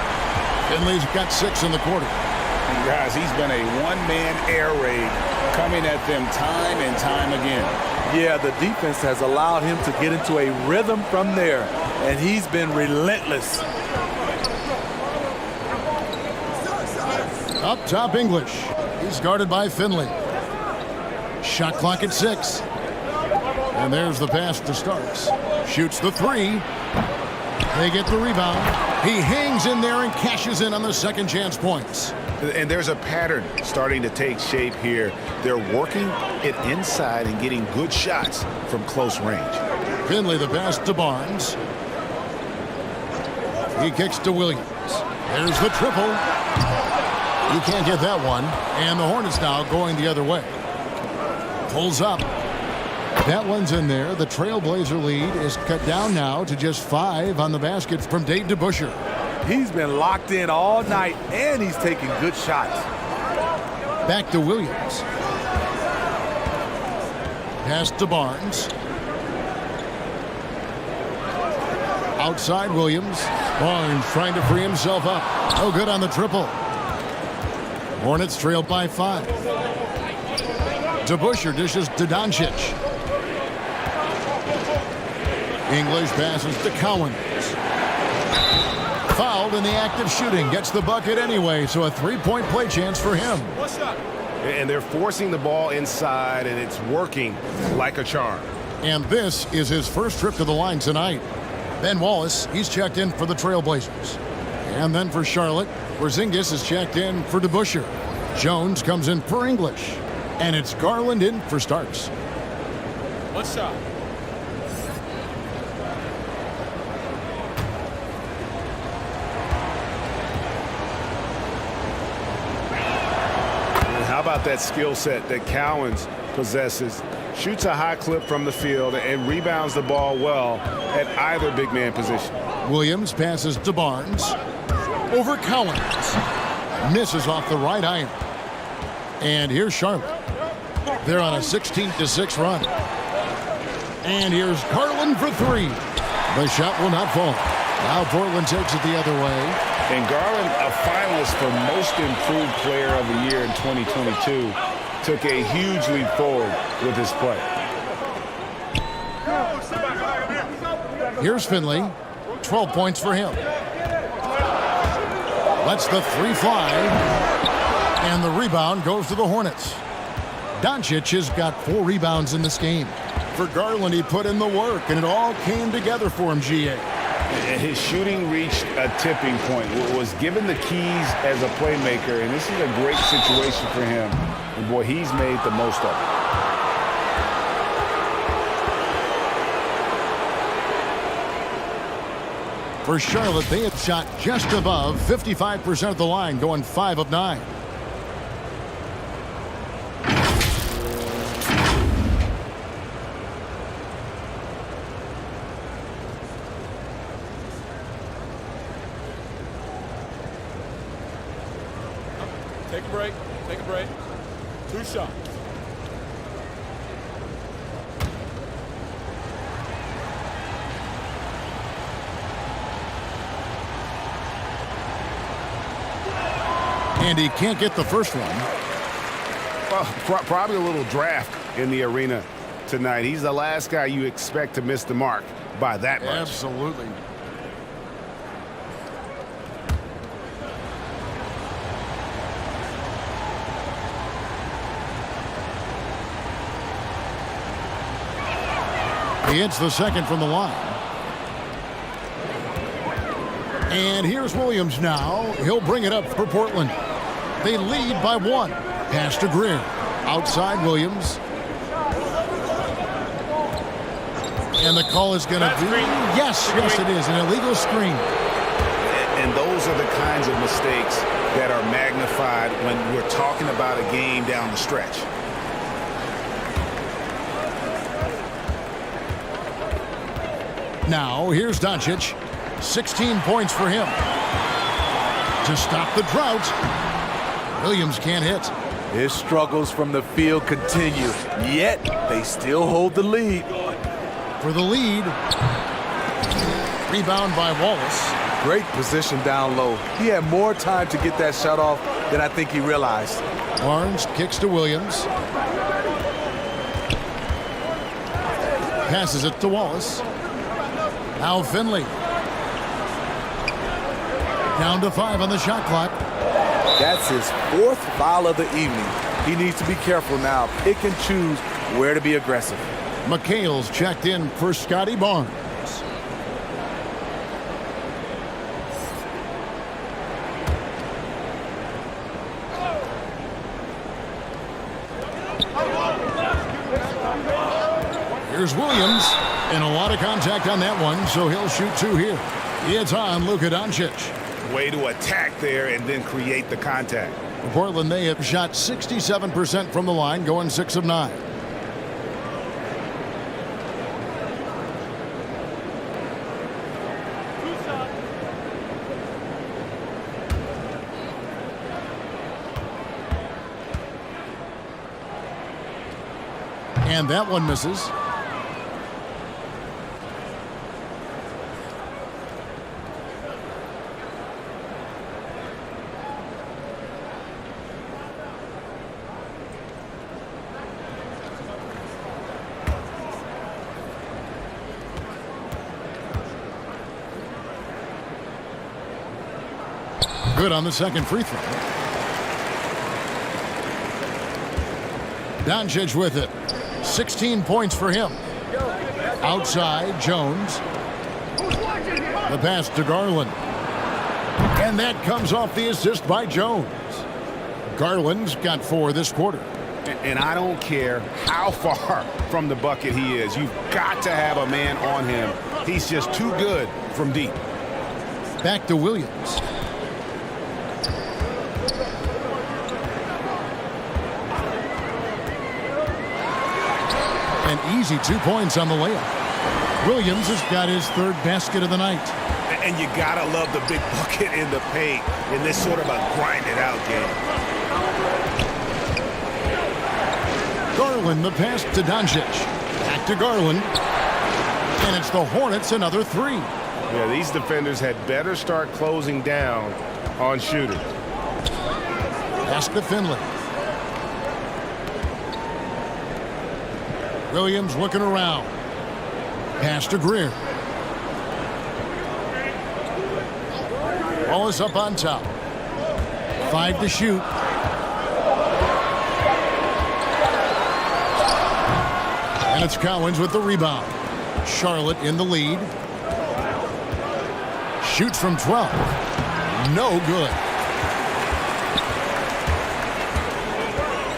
Finley's got 6 in the quarter. And guys, he's been a one-man air raid coming at them time and time again. Yeah, the defense has allowed him to get into a rhythm from there, and he's been relentless. Up top, English. He's guarded by Finley. Shot clock at 6. And there's the pass to Starks. Shoots the 3. They get the rebound. He hangs in there and cashes in on the second chance points. And there's a pattern starting to take shape here. They're working it inside and getting good shots from close range. Finley the pass to Barnes. He kicks to Williams. There's the triple. You can't get that one. And the Hornets now going the other way. Pulls up. That one's in there. The Trailblazer lead is cut down now to just 5 on the basket from Debusschere. He's been locked in all night, and he's taking good shots. Back to Williams. Pass to Barnes. Outside Williams. Barnes trying to free himself up. No good on the triple. Hornets trail by 5. Debusschere dishes to Doncic. English passes to Cowens. Fouled in the act of shooting. Gets the bucket anyway, so a 3-point play chance for him. And they're forcing the ball inside, and it's working like a charm. And this is his first trip to the line tonight. Ben Wallace, he's checked in for the Trailblazers. And then for Charlotte, Porzingis is checked in for Debusschere. Jones comes in for English. And it's Garland in for Starks. One shot. How about that skill set that Cowens possesses? Shoots a high clip from the field and rebounds the ball well at either big man position. Williams passes to Barnes. Over Cowens. Misses off the right iron. And here's Charlotte. They're on a 16-6 run. And here's Garland for 3. The shot will not fall. Now Portland takes it the other way. And Garland, a finalist for Most Improved Player of the Year in 2022, took a huge leap forward with his play. Here's Finley. 12 points for him. Lets the 3 fly. And the rebound goes to the Hornets. Doncic has got 4 rebounds in this game. For Garland, he put in the work, and it all came together for him, GA. His shooting reached a tipping point. Was given the keys as a playmaker, and this is a great situation for him. And boy, he's made the most of it. For Charlotte, they have shot just above 55% of the line, going 5 of 9. Take a break. Take a break. 2 shots. And he can't get the first one. Well, probably a little draft in the arena tonight. He's the last guy you expect to miss the mark by that much. Absolutely. He hits the second from the line. And here's Williams now. He'll bring it up for Portland. They lead by 1. Pass to Greer. Outside Williams. And the call is going to be... Yes, it is. An illegal screen. And those are the kinds of mistakes that are magnified when we're talking about a game down the stretch. Now, here's Doncic. 16 points for him. To stop the drought, Williams can't hit. His struggles from the field continue, yet they still hold the lead. For the lead, Rebound by Wallace. Great position down low. He had more time to get that shot off than I think he realized. Barnes kicks to Williams. Passes it to Wallace. Now Finley. Down to 5 on the shot clock. That's his 4th foul of the evening. He needs to be careful now. Pick and choose where to be aggressive. McHale's checked in for Scotty Barnes. Here's Williams, and a lot of contact on that one, so he'll shoot 2 here. It's on Luka Doncic. Way to attack there and then create the contact. For Portland, they have shot 67% from the line, going 6 of 9. And that one misses. Good on the second free throw. Doncic with it. 16 points for him. Outside, Jones. The pass to Garland. And that comes off the assist by Jones. Garland's got 4 this quarter. And I don't care how far from the bucket he is. You've got to have a man on him. He's just too good from deep. Back to Williams. An easy 2 points on the layup. Williams has got his 3rd basket of the night. And you gotta love the big bucket in the paint in this sort of a grind-it-out game. Garland, the pass to Doncic. Back to Garland. And it's the Hornets another 3. Yeah, these defenders had better start closing down on shooters. Pass to Finley. Williams looking around. Pass to Greer. Wallace up on top. 5 to shoot. And it's Cowens with the rebound. Charlotte in the lead. Shoots from 12. No good.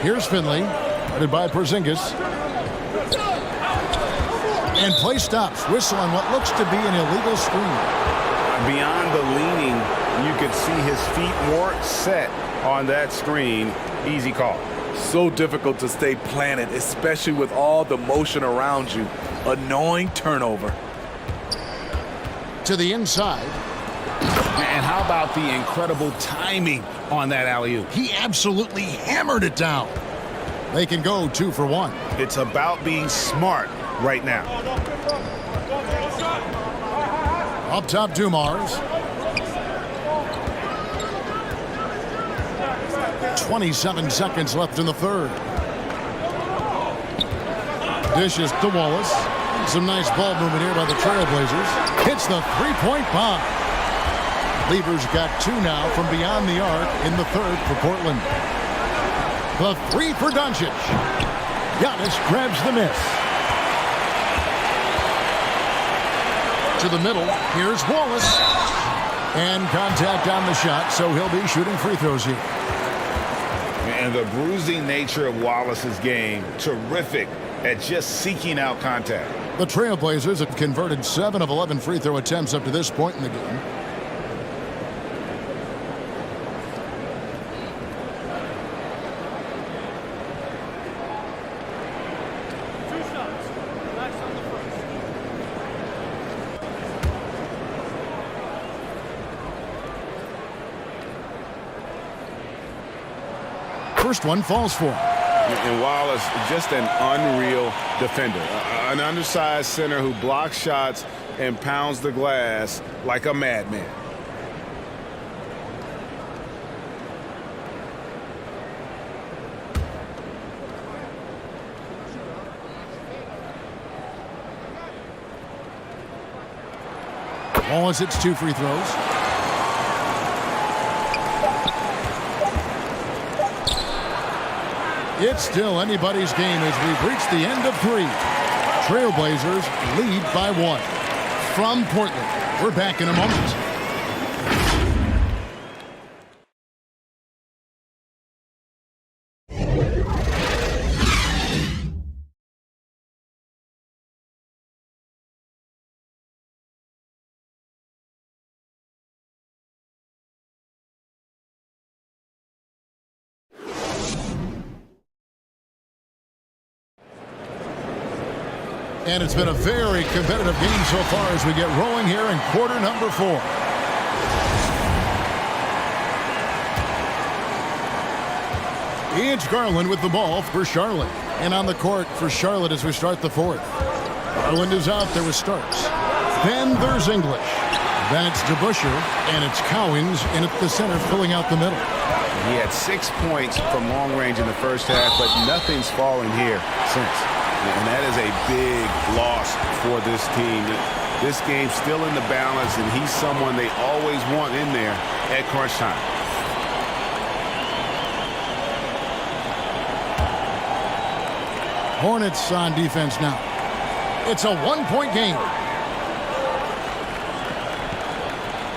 Here's Finley. Headed by Porzingis. And play stops. Whistle on what looks to be an illegal screen. Beyond the leaning, you could see his feet weren't set on that screen. Easy call. So difficult to stay planted, especially with all the motion around you. Annoying turnover. To the inside. And how about the incredible timing on that alley-oop? He absolutely hammered it down. They can go 2 for 1. It's about being smart right now. Up top, Dumars. 27 seconds left in the 3rd. Dishes to Wallace. Some nice ball movement here by the Trailblazers. Hits the 3-point bomb. Lever's got 2 now from beyond the arc in the 3rd for Portland. The 3 for Doncic. Giannis grabs the miss. To the middle. Here's Wallace. And contact on the shot, so he'll be shooting free throws here. And the bruising nature of Wallace's game, terrific at just seeking out contact. The Trailblazers have converted 7 of 11 free throw attempts up to this point in the game. First one falls for him. And Wallace, just an unreal defender. An undersized center who blocks shots and pounds the glass like a madman. Wallace hits 2 free throws. It's still anybody's game as we've reached the end of 3. Trailblazers lead by 1. From Portland, we're back in a moment. And it's been a very competitive game so far as we get rolling here in quarter number 4. It's Garland with the ball for Charlotte. And on the court for Charlotte as we start the 4th. Garland is out there with Starks. Then there's English. That's Debusschere, and it's Cowens in at the center filling out the middle. He had 6 points from long range in the first half, but nothing's fallen here since. And that is a big loss for this team. This game's still in the balance, and he's someone they always want in there at crunch time. Hornets on defense now. It's a 1-point game.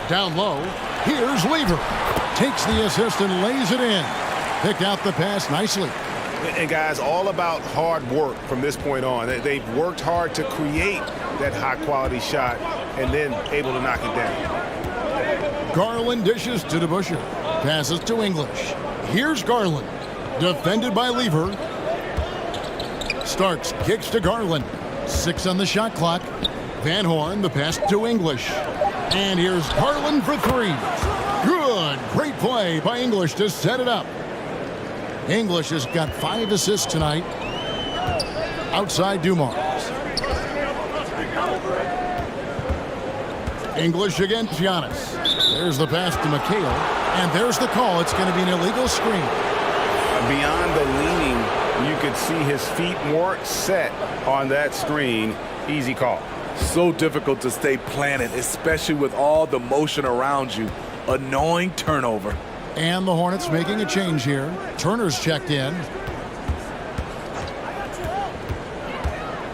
Down low, here's Lever. Takes the assist and lays it in. Picked out the pass nicely. And guys, all about hard work from this point on. They've worked hard to create that high-quality shot and then able to knock it down. Garland dishes to Debusschere. Passes to English. Here's Garland. Defended by Lever. Starks kicks to Garland. 6 on the shot clock. Van Horn, the pass to English. And here's Garland for 3. Good. Great play by English to set it up. English has got 5 assists tonight. Outside Dumars. English against Giannis. There's the pass to McHale. And there's the call. It's going to be an illegal screen. Beyond the leaning, you could see his feet weren't set on that screen. Easy call. So difficult to stay planted, especially with all the motion around you. Annoying turnover. And the Hornets making a change here. Turner's checked in.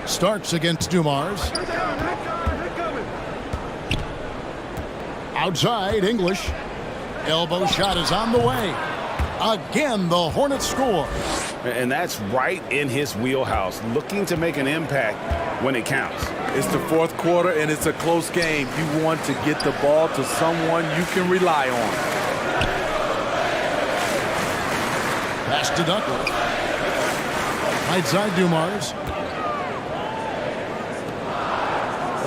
Starks against Dumars. Outside, English. Elbow shot is on the way. Again, the Hornets score. And that's right in his wheelhouse, looking to make an impact when it counts. It's the 4th quarter, and it's a close game. You want to get the ball to someone you can rely on. Pass to Duckworth. Right side, Dumars.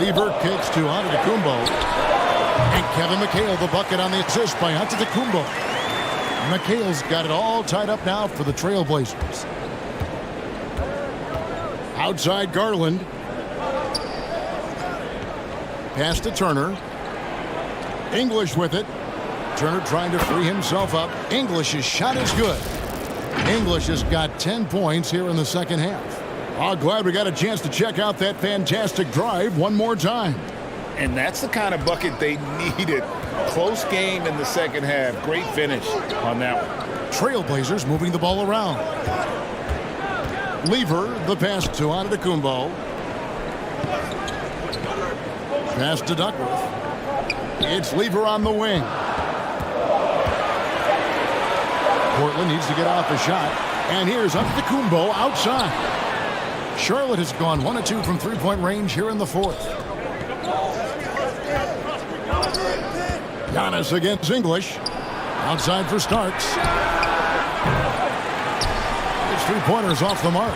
Lever kicks to Antetokounmpo. And Kevin McHale, the bucket on the assist by Antetokounmpo. McHale's got it all tied up now for the Trailblazers. Outside Garland. Pass to Turner. English with it. Turner trying to free himself up. English's shot is good. English has got 10 points here in the second half. Oh, glad we got a chance to check out that fantastic drive one more time. And that's the kind of bucket they needed. Close game in the second half. Great finish on that one. Trailblazers moving the ball around. Lever, the pass to Antetokounmpo. Pass to Duckworth. It's Lever on the wing. Portland needs to get off a shot. And here's Antetokounmpo outside. Charlotte has gone 1 of 2 from 3-point range here in the 4th. Giannis against English. Outside for Starks. It's 3-pointers off the mark.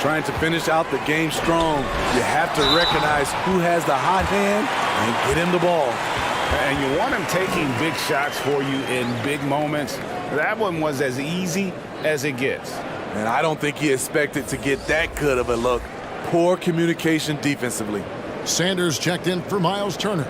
Trying to finish out the game strong. You have to recognize who has the hot hand and get him the ball. And you want him taking big shots for you in big moments. That one was as easy as it gets. And I don't think he expected to get that good of a look. Poor communication defensively. Sanders checked in for Miles Turner.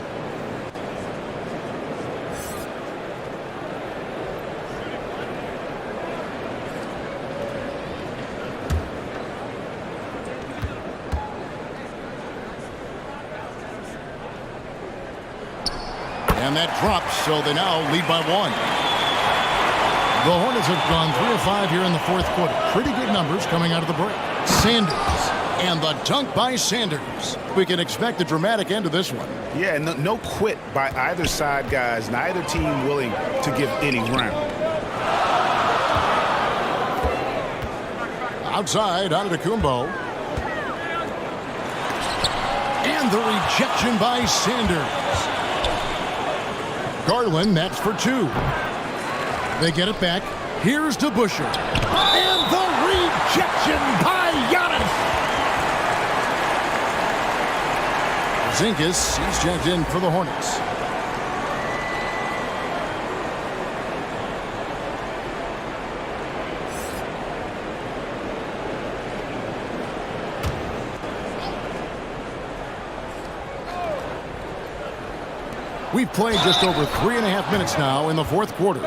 And that drops, so they now lead by 1. The Hornets have gone 3 of 5 here in the fourth quarter. Pretty good numbers coming out of the break. Sanders. And the dunk by Sanders. We can expect a dramatic end to this one. Yeah, no quit by either side, guys. Neither team willing to give any ground. Outside, Antetokounmpo. And the rejection by Sanders. Garland, that's for 2. They get it back. Here's Debusschere. And the rejection by Giannis. Zinkas, he's checked in for the Hornets. We've played just over 3.5 minutes now in the fourth quarter.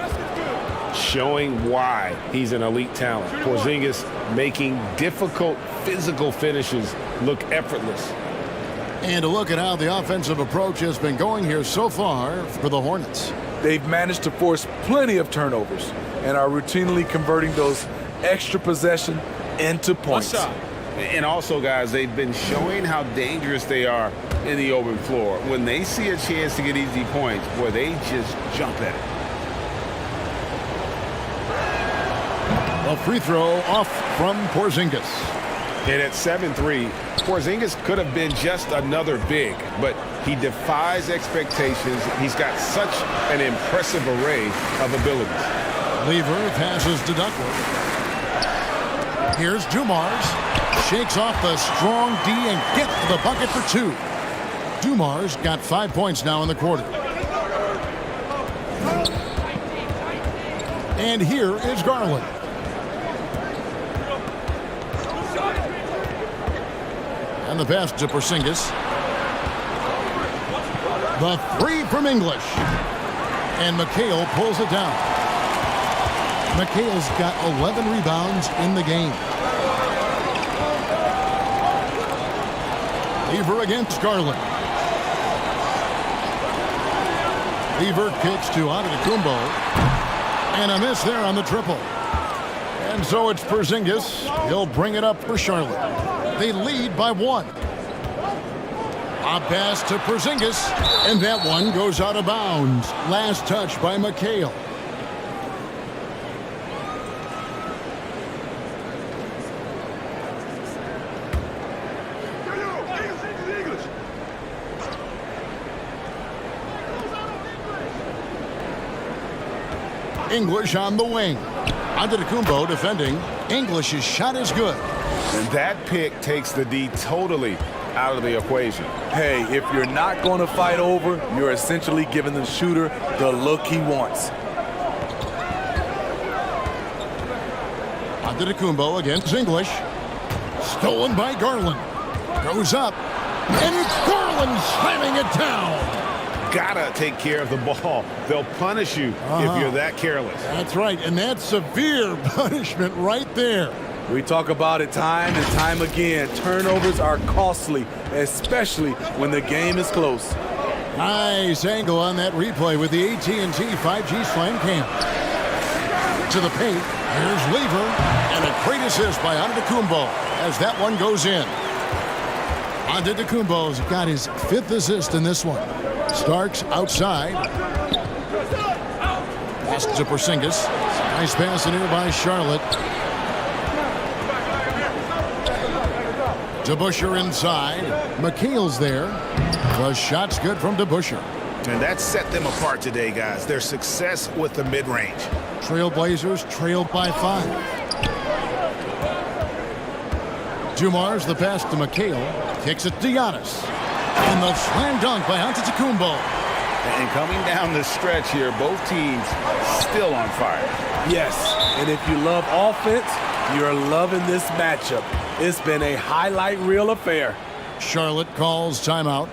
Showing why he's an elite talent. Porzingis making difficult physical finishes look effortless. And a look at how the offensive approach has been going here so far for the Hornets. They've managed to force plenty of turnovers and are routinely converting those extra possession into points. And also, guys, they've been showing how dangerous they are in the open floor. When they see a chance to get easy points, boy, they just jump at it. A free throw off from Porzingis. And at 7-3, Porzingis could have been just another big, but he defies expectations. He's got such an impressive array of abilities. Lever passes to Duckworth. Here's Dumars. Shakes off the strong D and gets the bucket for 2. Dumars got 5 points now in the quarter. And here is Garland. And the pass to Porzingis. The 3 from English. And McHale pulls it down. McHale's got 11 rebounds in the game. Lever against Garland. Lever kicks to Antetokounmpo. And a miss there on the triple. And so it's Porzingis. He'll bring it up for Charlotte. They lead by 1. A pass to Porzingis. And that one goes out of bounds. Last touch by McHale. English on the wing. Antetokounmpo defending. English's shot is good. And that pick takes the D totally out of the equation. Hey, if you're not going to fight over, you're essentially giving the shooter the look he wants. Antetokounmpo against English. Stolen by Garland. Goes up. And it's Garland slamming it down. Gotta take care of the ball. They'll punish you if you're that careless. That's right, and that's severe punishment right there. We talk about it time and time again. Turnovers are costly, especially when the game is close. Nice angle on that replay with the AT&T 5G Slam Cam. To the paint, here's Lever, and a great assist by Antetokounmpo as that one goes in. Antetokounmpo's got his 5th assist in this one. Starks outside. Pass to Porzingis. Nice pass in here by Charlotte. Debusschere inside. McHale's there. The shot's good from Debusschere. And that set them apart today, guys. Their success with the mid-range. Trailblazers trailed by 5. Dumars the pass to McHale. Kicks it to Giannis. And the slam dunk by Antetokounmpo. And coming down the stretch here, both teams still on fire. Yes, and if you love offense, you're loving this matchup. It's been a highlight reel affair. Charlotte calls timeout.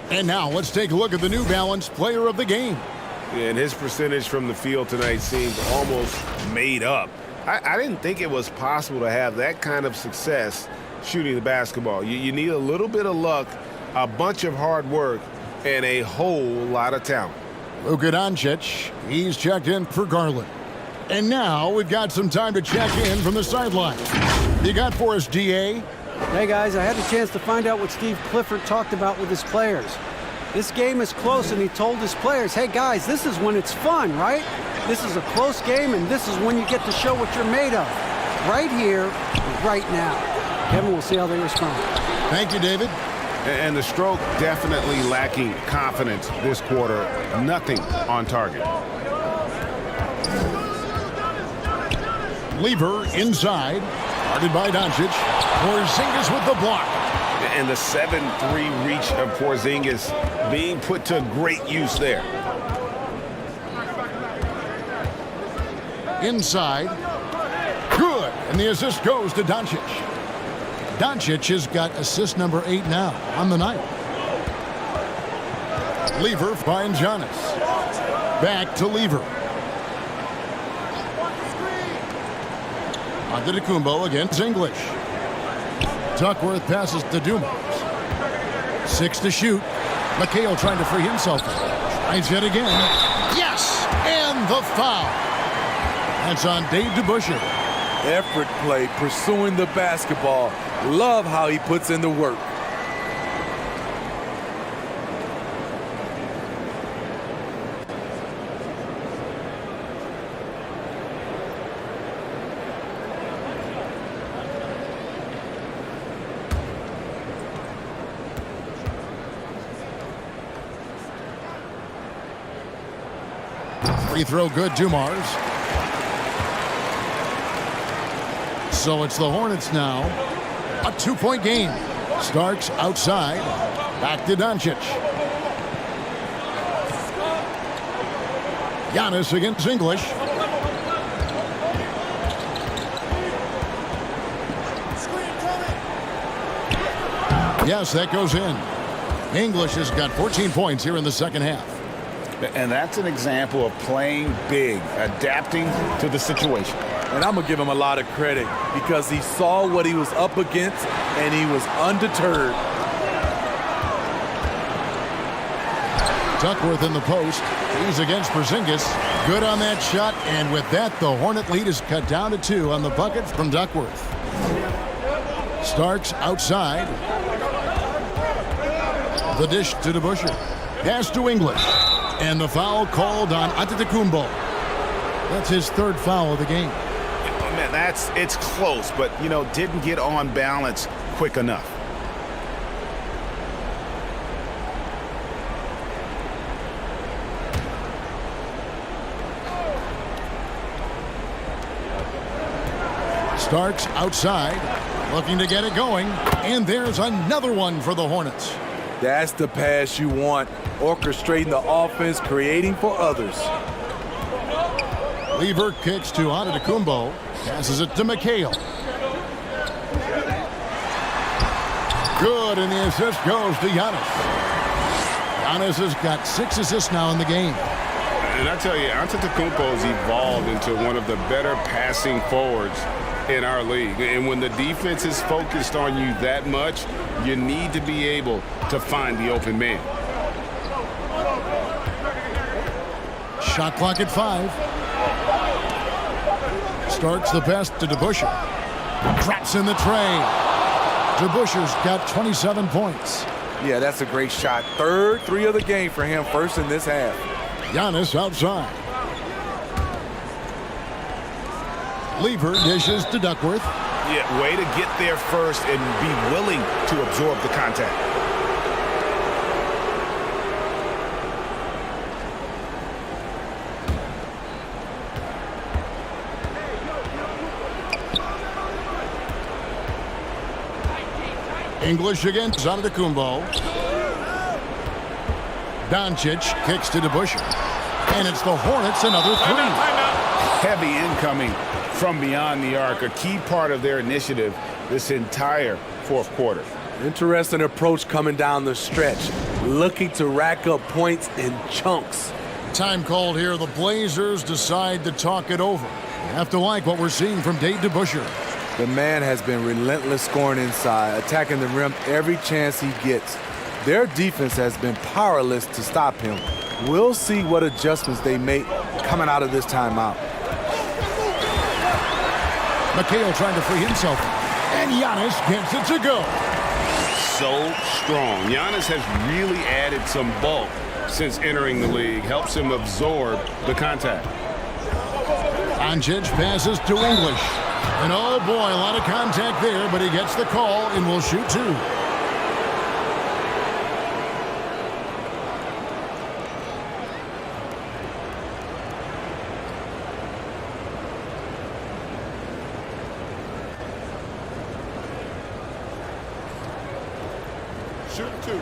And now let's take a look at the New Balance player of the game. And his percentage from the field tonight seemed almost made up. I didn't think it was possible to have that kind of success shooting the basketball. You need a little bit of luck, a bunch of hard work, and a whole lot of talent. Luka Doncic, he's checked in for Garland. And now we've got some time to check in from the sideline. You got for us, DA? Hey guys, I had a chance to find out what Steve Clifford talked about with his players. This game is close, and he told his players, hey guys, this is when it's fun, right? This is a close game, and this is when you get to show what you're made of. Right here, right now. Kevin, we'll see how they respond. Thank you, David. And the stroke definitely lacking confidence this quarter. Nothing on target. Lever inside. Guarded by Doncic. Porzingis with the block. And the 7-3 reach of Porzingis being put to great use there. Inside. Good. And the assist goes to Doncic. Doncic has got assist number 8 now on the night. Lever finds Giannis. Back to Lever. Antetokounmpo against English. Duckworth passes to Dumars. 6 to shoot. McHale trying to free himself. Tries it again. Yes! And the foul. That's on Dave Debusschere. Effort play, pursuing the basketball. Love how he puts in the work. Free throw good, Dumars. So it's the Hornets now. A 2-point game. Starks outside. Back to Doncic. Giannis against English. Yes, that goes in. English has got 14 points here in the second half. And that's an example of playing big, adapting to the situation. And I'm going to give him a lot of credit because he saw what he was up against and he was undeterred. Duckworth in the post. He's against Porzingis. Good on that shot. And with that, the Hornet lead is cut down to 2 on the bucket from Duckworth. Starks outside. The dish to Debusschere. Pass to English. And the foul called on Antetokounmpo. That's his 3rd foul of the game. Man, it's close, but, didn't get on balance quick enough. Starks outside, looking to get it going. And there's another one for the Hornets. That's the pass you want. Orchestrating the offense, creating for others. Lever kicks to Antetokounmpo. Passes it to McHale. Good, and the assist goes to Giannis. Giannis has got 6 assists now in the game. And I tell you, Antetokounmpo's evolved into one of the better passing forwards in our league. And when the defense is focused on you that much, you need to be able to find the open man. Shot clock at 5. Starts the pass to Debusschere. Drops in the tray. Debusschere's got 27 points. Yeah, that's a great shot. 3rd 3 of the game for him, 1st in this half. Giannis outside. Lever dishes to Duckworth. Yeah, way to get there first and be willing to absorb the contact. English against Antetokounmpo. Doncic kicks to Debusschere. And it's the Hornets, another three. Heavy incoming from beyond the arc, a key part of their initiative this entire fourth quarter. Interesting approach coming down the stretch, looking to rack up points in chunks. Time called here. The Blazers decide to talk it over. You have to like what we're seeing from Debusschere. The man has been relentless scoring inside, attacking the rim every chance he gets. Their defense has been powerless to stop him. We'll see what adjustments they make coming out of this timeout. McHale trying to free himself. And Giannis gets it to go. So strong. Giannis has really added some bulk since entering the league. Helps him absorb the contact. Doncic passes to English. And oh boy, a lot of contact there, but he gets the call and will shoot two. Shoot two.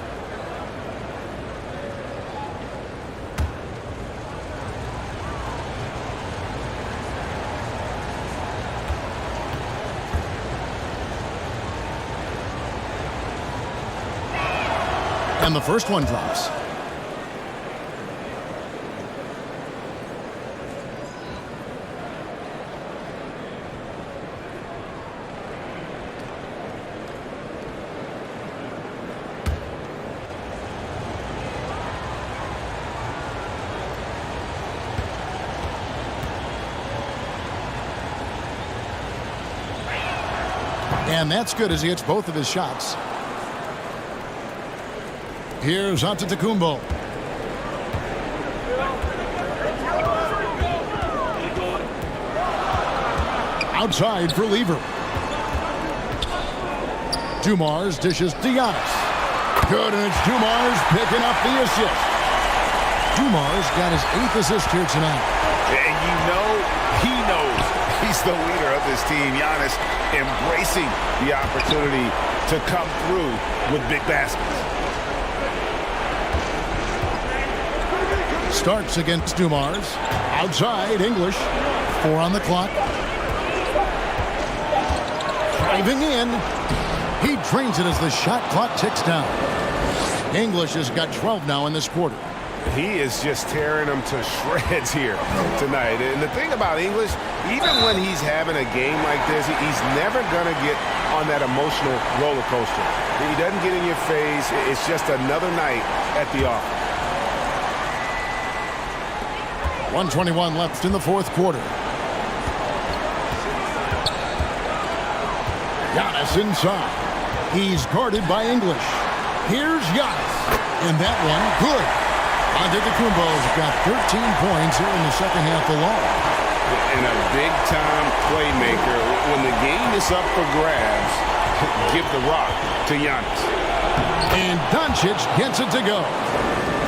And the first one drops. And that's good as he hits both of his shots. Here's Antetokounmpo. Outside for Lever. Dumars dishes to Giannis. Good, and it's Dumars picking up the assist. Dumars got his 8th assist here tonight. And you know he knows he's the leader of this team. Giannis embracing the opportunity to come through with big baskets. Starks against Dumars. Outside, English. 4 on the clock. Driving in. He drains it as the shot clock ticks down. English has got 12 now in this quarter. He is just tearing them to shreds here tonight. And the thing about English, even when he's having a game like this, he's never going to get on that emotional roller coaster. He doesn't get in your face. It's just another night at the office. 1:21 left in the fourth quarter. Giannis inside. He's guarded by English. Here's Giannis. And that one, good. Antetokounmpo's got 13 points here in the second half alone. And a big-time playmaker. When the game is up for grabs, give the rock to Giannis. And Doncic gets it to go.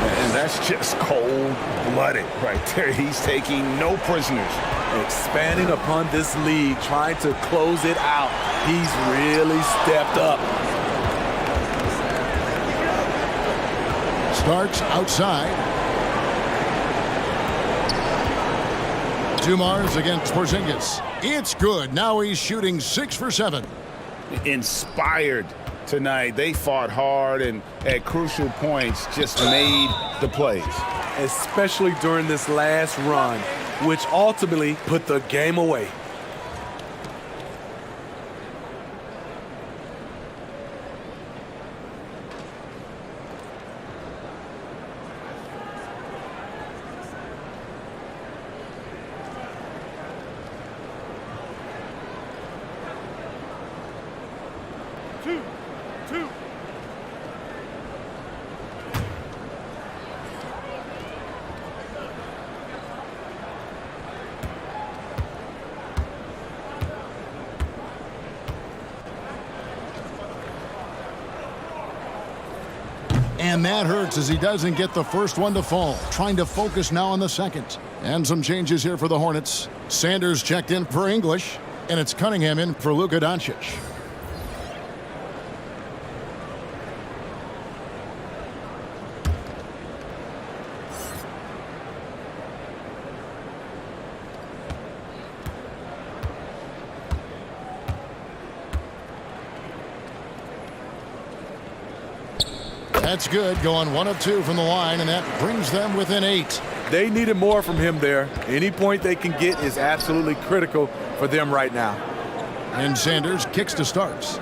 And that's just cold-blooded right there. He's taking no prisoners. Expanding upon this lead, trying to close it out. He's really stepped up. Starks outside. Dumars against Porzingis. It's good. Now he's shooting 6 for 7. Inspired tonight. They fought hard and at crucial points just made the plays. Especially during this last run, which ultimately put the game away. And that hurts as he doesn't get the first one to fall. Trying to focus now on the second. And some changes here for the Hornets. Sanders checked in for English. And it's Cunningham in for Luka Doncic. That's good, going 1 of 2 from the line, and that brings them within 8. They needed more from him there. Any point they can get is absolutely critical for them right now. And Sanders kicks to starts.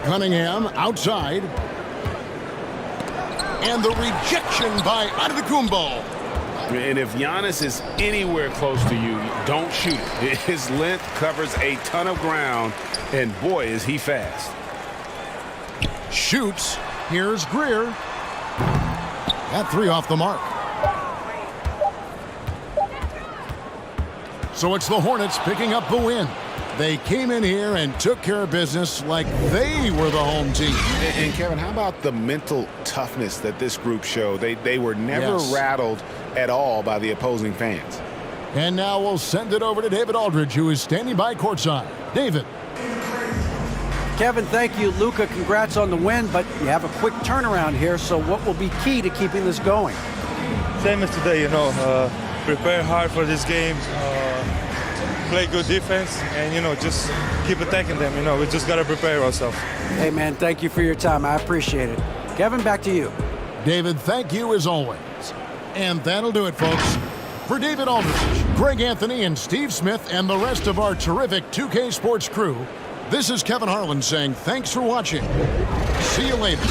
Cunningham outside. And the rejection by Antetokounmpo. And if Giannis is anywhere close to you, don't shoot it. His length covers a ton of ground, and boy, is he fast. Shoots. Here's Greer. That 3 off the mark. So it's the Hornets picking up the win. They came in here and took care of business like they were the home team. And Kevin, how about the mental toughness that this group showed? They were never rattled at all by the opposing fans. And now we'll send it over to David Aldridge, who is standing by courtside. David. Kevin, thank you. Luka, congrats on the win, but you have a quick turnaround here, so what will be key to keeping this going? Same as today, prepare hard for this game, play good defense, and, just keep attacking them. We just got to prepare ourselves. Hey, man, thank you for your time. I appreciate it. Kevin, back to you. David, thank you as always. And that'll do it, folks. For David Aldridge, Greg Anthony, and Steve Smith, and the rest of our terrific 2K Sports crew, this is Kevin Harlan saying thanks for watching. See you later.